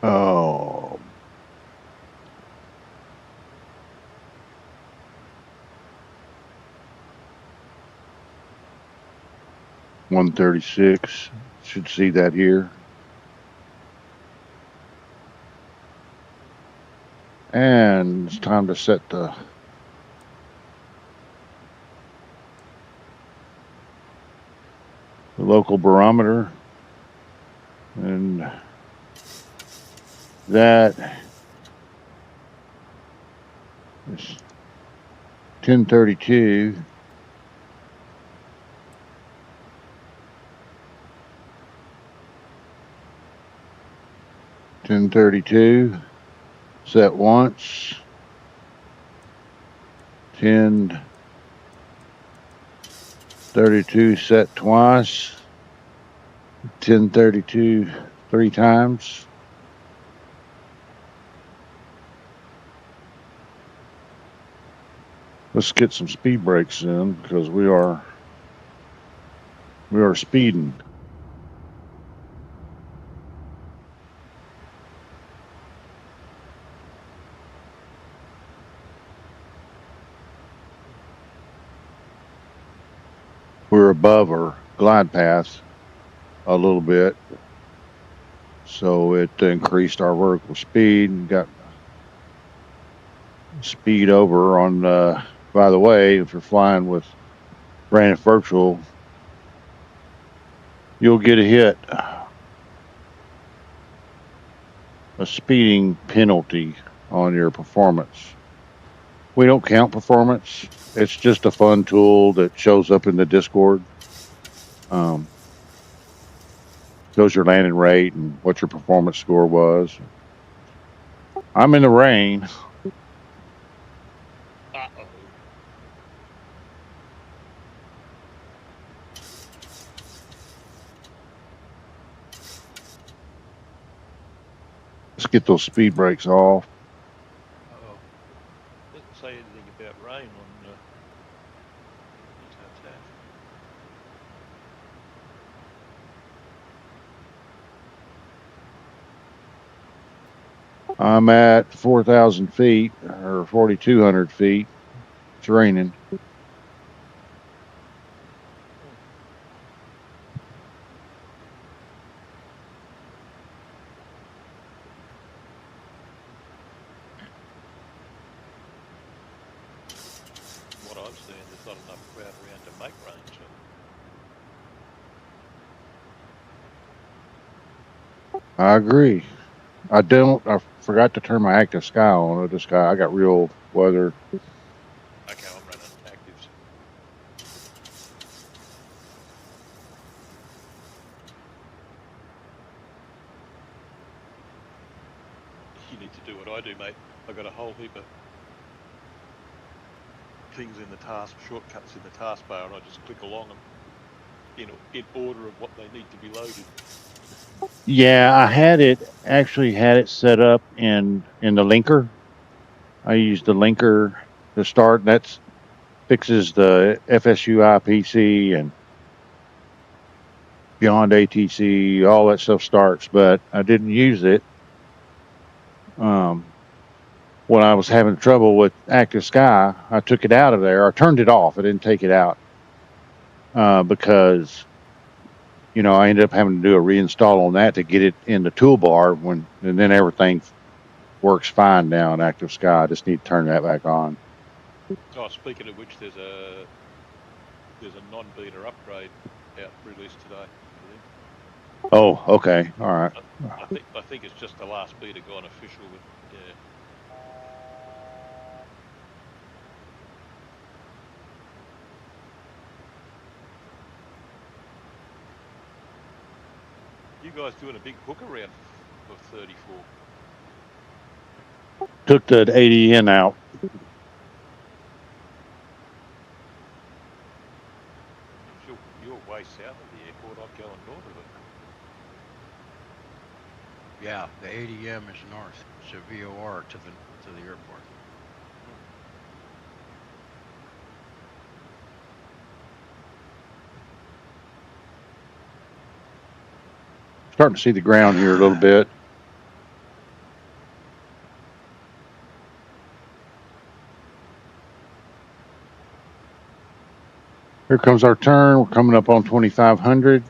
Oh. $136. Should see that here. And it's time to set the local barometer. And that is 1032. Set once. 1032 set twice. 1032 3 times. Let's get some speed brakes in because we are speeding. We're above our glide path a little bit, so it increased our vertical speed and got speed over on. By the way, if you're flying with Braniff Virtual, you'll get a hit, a speeding penalty on your performance. We don't count performance. It's just a fun tool that shows up in the Discord. Shows your landing rate and what your performance score was. I'm in the rain. Uh-oh. Let's get those speed brakes off. Uh-oh. Doesn't say anything about rain on Tap. I'm at 4,000 feet or 4,200 feet. It's raining. From what I'm seeing, there's not enough crowd around to make rain. So I agree. I forgot to turn my active sky on. I got real weather. okay, I'm running actives. You need to do what I do, mate. I got a whole heap of things in the task, shortcuts in the taskbar, and I just click along them in order of what they need to be loaded. Yeah, I had it set up in the linker. I used the linker to start. That's fixes the FSUI PC and beyond ATC. All that stuff starts, but I didn't use it. When I was having trouble with Active Sky, I took it out of there. I turned it off. I didn't take it out because I ended up having to do a reinstall on that to get it in the toolbar. And then everything works fine now in Active Sky. I just need to turn that back on. Oh, speaking of which, there's a non-beta upgrade out released today. Oh, okay, all right. I think it's just the last beta gone official. With you guys doing a big hook around of 34. Took the 80N out. You're way south of the airport. I'm going north of it. Yeah, the ADM is north. It's a VOR to the airport. Starting to see the ground here a little bit. Here comes our turn. We're coming up on 2,500.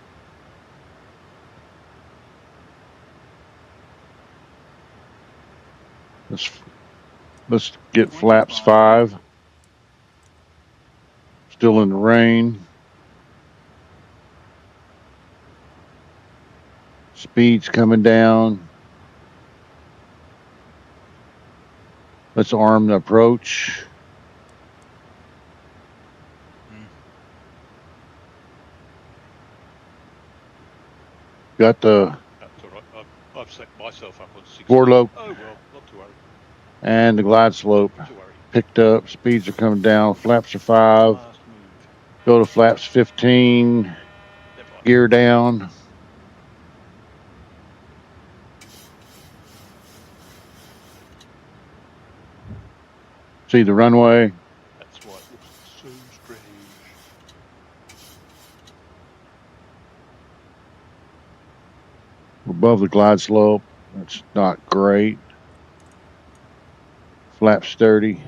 Let's get flaps 5. Still in the rain. Speed's coming down. Let's arm the approach. Got the That's all right. I've set myself up on 60. four-lope. Oh well, not to worry. And the glide slope Not to worry. picked up. Speeds are coming down. Flaps are 5. Last move. Go to flaps 15. Never mind. Gear down. See the runway. That's why it looks so strange. We're above the glide slope. That's not great. Flaps 30.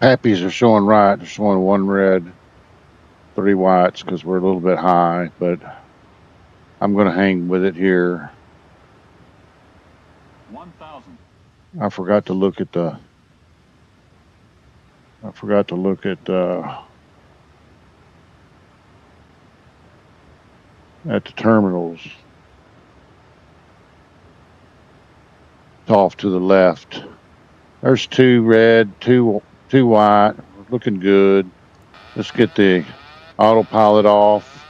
Happies are showing right. They're showing 1 red, 3 whites because we're a little bit high, but I'm going to hang with it here. 1,000. I forgot to look at the terminals. It's off to the left. There's 2 red, two too white. We're looking good. Let's get the autopilot off.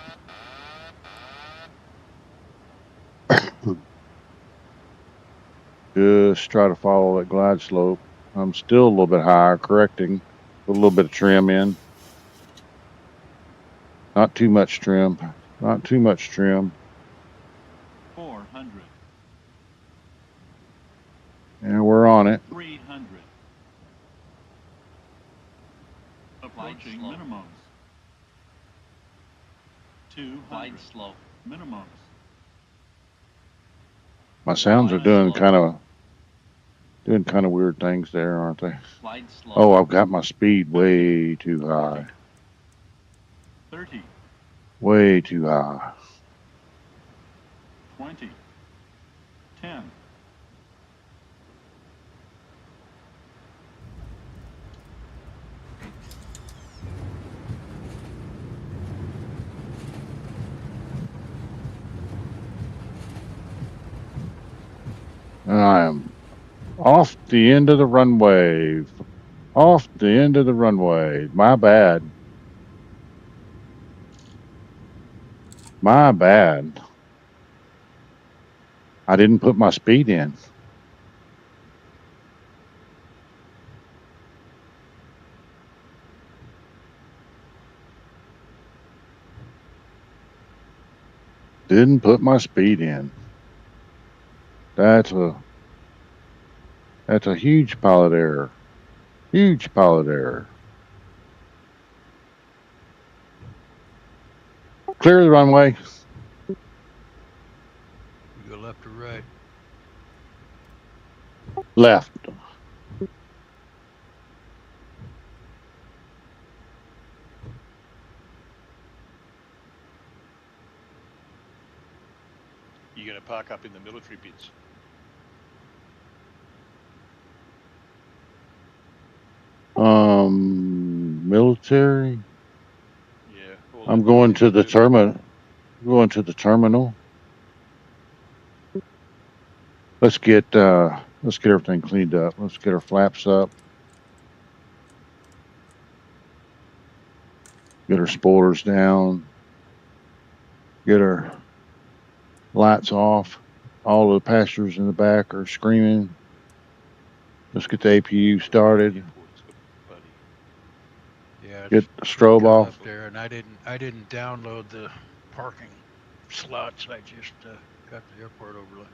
Just try to follow that glide slope. I'm still a little bit higher, correcting. Put a little bit of trim in. Not too much trim. Not too much trim. 400. And we're on it. 300. Approaching minimums. 200. Slow. Minimums. My sounds are doing kind of weird things there, aren't they? Slide slow. Oh, I've got my speed way too high. 30. Way too high. 20. 10. And I am off the end of the runway. Off the end of the runway. My bad. My bad. I didn't put my speed in. Didn't put my speed in. That's a huge pilot error. Huge pilot error. Clear the runway. You go left or right? Left. You're going to park up in the military bits. Military. Yeah. I'm going to the terminal. Going to the terminal. Let's get everything cleaned up. Let's get our flaps up. Get our spoilers down. Get our lights off. All the passengers in the back are screaming. Let's get the APU started. Yeah. Get the strobe off. Up there, and I didn't download the parking slots. I just got the airport overlay.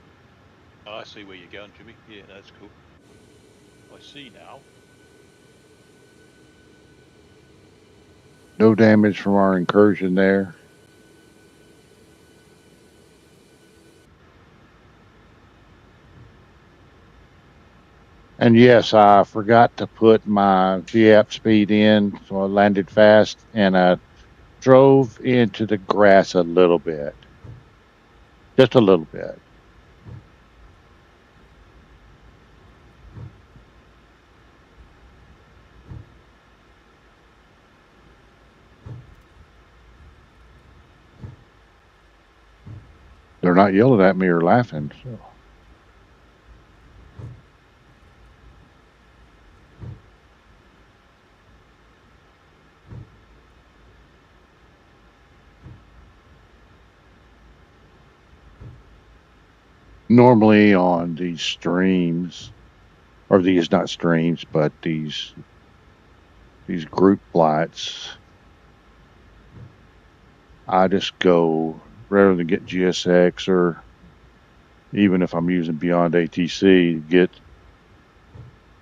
Oh, I see where you're going, Jimmy. Yeah, that's cool. I see now. No damage from our incursion there. And yes, I forgot to put my VAP speed in, so I landed fast and I drove into the grass a little bit. Just a little bit. They're not yelling at me or laughing, so. Normally on these streams, or these not streams, but these group flights, I just go, rather than get GSX, or even if I'm using Beyond ATC to get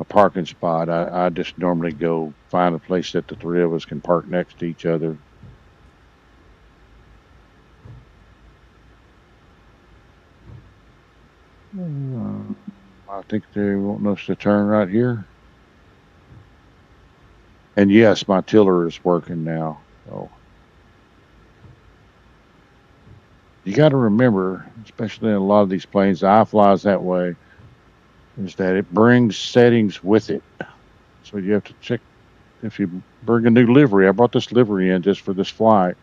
a parking spot, I just normally go find a place that the three of us can park next to each other. I think they want us to turn right here. And yes, my tiller is working now. So you got to remember, especially in a lot of these planes, the iFlies that way, is that it brings settings with it. So you have to check if you bring a new livery. I brought this livery in just for this flight.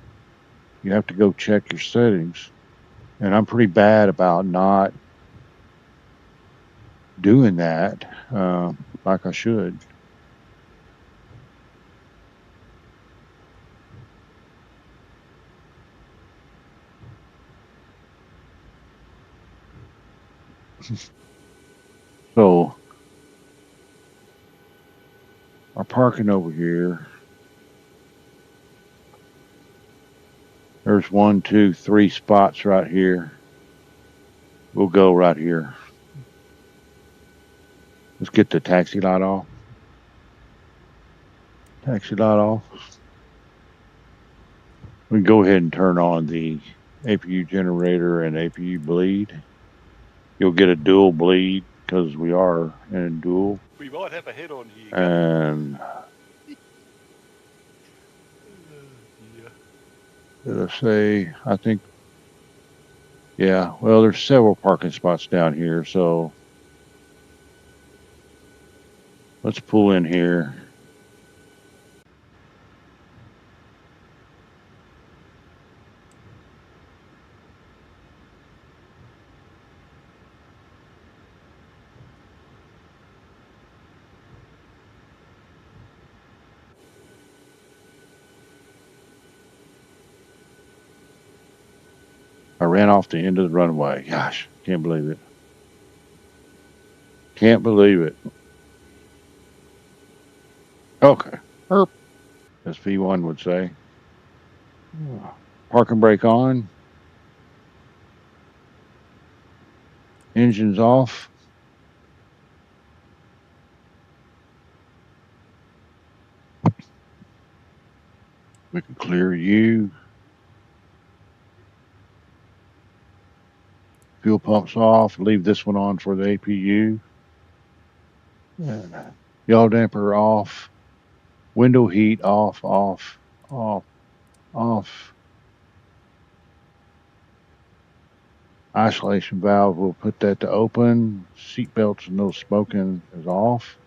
You have to go check your settings. And I'm pretty bad about not doing that like I should. So our parking over here. There's 1, 2, 3 spots right here. We'll go right here. Let's get the taxi light off. Taxi light off. We can go ahead and turn on the APU generator and APU bleed. You'll get a dual bleed because we are in dual. We might have a head on here. And Yeah. did I say, I think, yeah, well, there's several parking spots down here. So let's pull in here. I ran off the end of the runway. Gosh, can't believe it. Can't believe it. Okay. Herp, as V1 would say. Parking brake on. Engines off. We can clear you. Fuel pumps off. Leave this one on for the APU. And yaw damper off. Window heat off, off, off, off. Isolation valve, we'll put that to open. Seat belts and no smoking is off.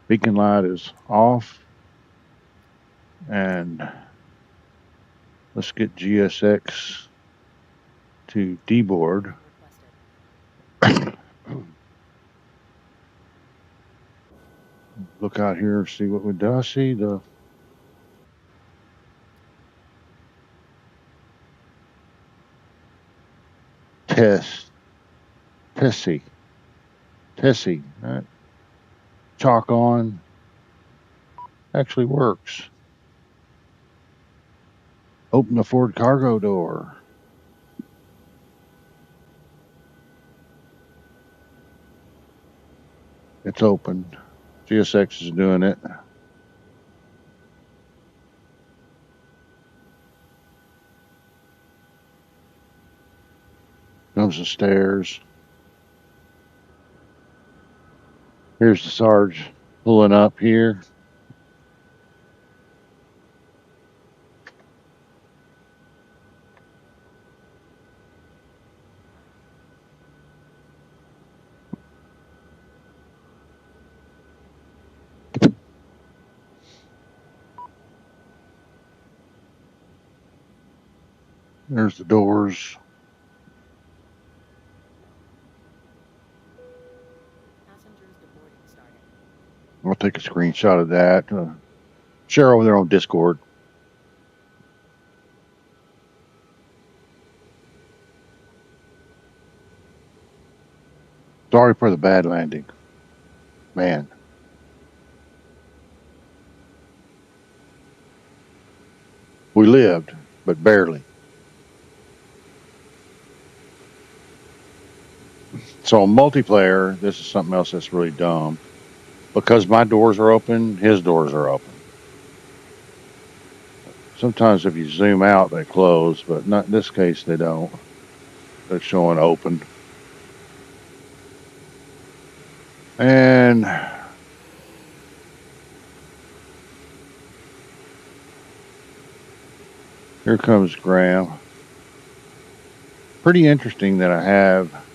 Beacon light is off. And let's get GSX to deboard. Look out here, see what we do. I see the Tessie. That chalk on actually works. Open the forward cargo door. It's open. GSX is doing it. Comes the stairs. Here's the Sarge pulling up here. There's the doors. I'll take a screenshot of that. Share over there on Discord. Sorry for the bad landing. Man. We lived, but barely. So on multiplayer, this is something else that's really dumb. Because my doors are open, his doors are open. Sometimes if you zoom out, they close, but not in this case, they don't. They're showing open. And here comes Graham. Pretty interesting that I have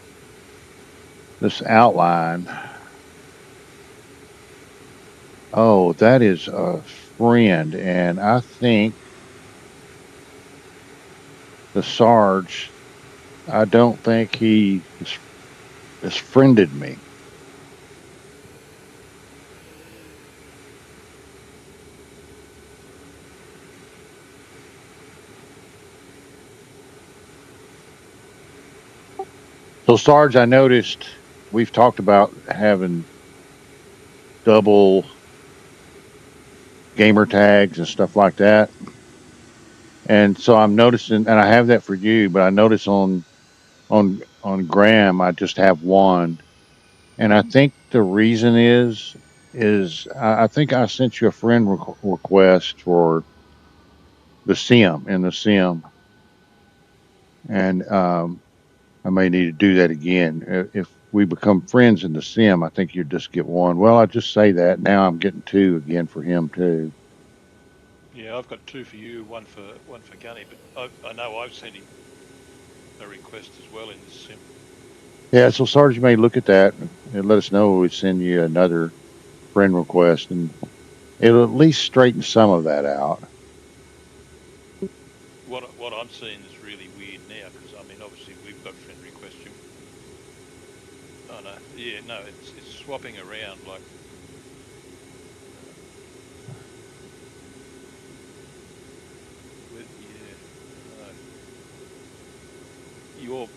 this outline. Oh, that is a friend, and I think the Sarge, I don't think he has friended me. So, Sarge, I noticed we've talked about having double gamer tags and stuff like that. And so I'm noticing, and I have that for you, but I notice on Graham, I just have one. And I think the reason is I think I sent you a friend request for the sim in the sim, and I may need to do that again. If we become friends in the sim, I think you just get one. Well, I just say that now. I'm getting two again for him too. Yeah, I've got two for you, one for Gunny, but I know I've sent him a request as well in this sim. Yeah, so Sarge, you may look at that and let us know. We send you another friend request, and it'll at least straighten some of that out. What I'm seeing is really weird now because I mean obviously we've got friend request you. Oh no, yeah, no, it's swapping around like.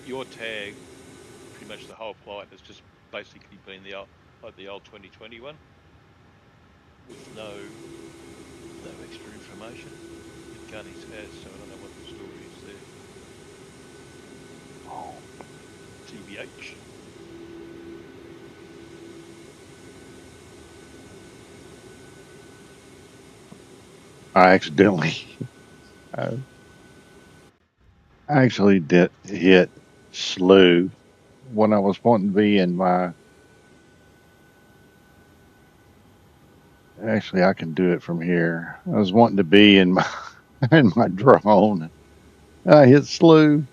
Your tag, pretty much the whole flight has just basically been the old 2021 with no extra information. Gunny's has, so I don't know what the story is there. TBH. I accidentally, I actually did hit slew when I was wanting to be in my. Actually, I can do it from here. I was wanting to be in my in my drone. I hit slew.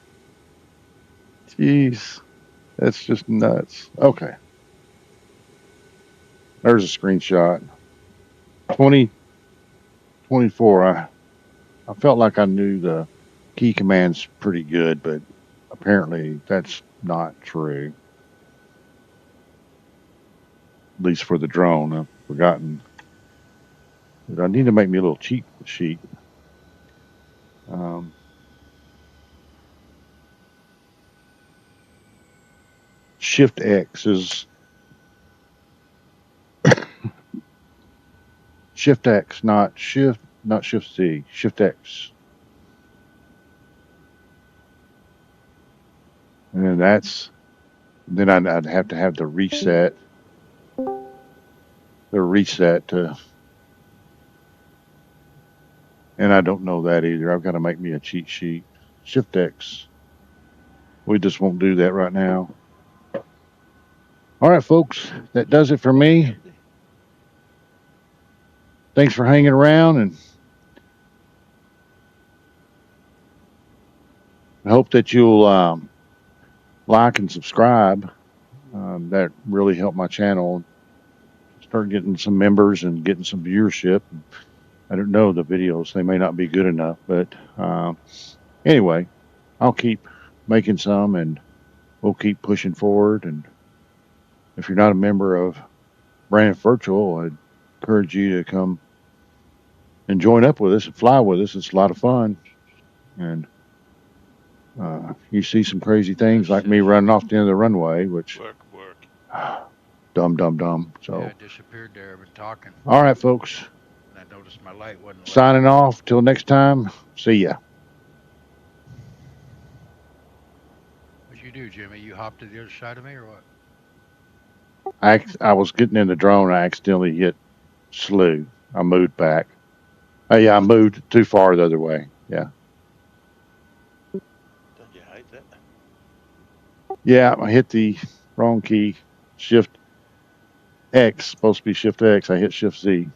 Jeez, that's just nuts. Okay, there's a screenshot. 2024. I felt like I knew the key commands pretty good, but apparently that's not true. At least for the drone, I've forgotten. But I need to make me a little cheat sheet. Um, Shift X is Shift X, not Shift C. Shift X, and then I'd have to have the reset to, and I don't know that either. I've got to make me a cheat sheet. Shift X. We just won't do that right now. All right, folks, that does it for me. Thanks for hanging around, and I hope that you'll like and subscribe. That really helped my channel start getting some members and getting some viewership. I don't know, the videos, they may not be good enough, but anyway, I'll keep making some and we'll keep pushing forward. And if you're not a member of Braniff Virtual, I'd encourage you to come and join up with us and fly with us. It's a lot of fun. And you see some crazy things like me running off the end of the runway, which Work. dumb. So, Yeah, I disappeared there. I've been talking, all right, folks, and I noticed my light wasn't lit. signing off. Till next time. See ya. What'd you do, Jimmy? You hopped to the other side of me, or what? I was getting in the drone. I accidentally hit slew. I moved back. Oh, yeah, I moved too far the other way. Yeah. Don't you hate that? Yeah, I hit the wrong key. Shift X, supposed to be Shift X. I hit Shift Z.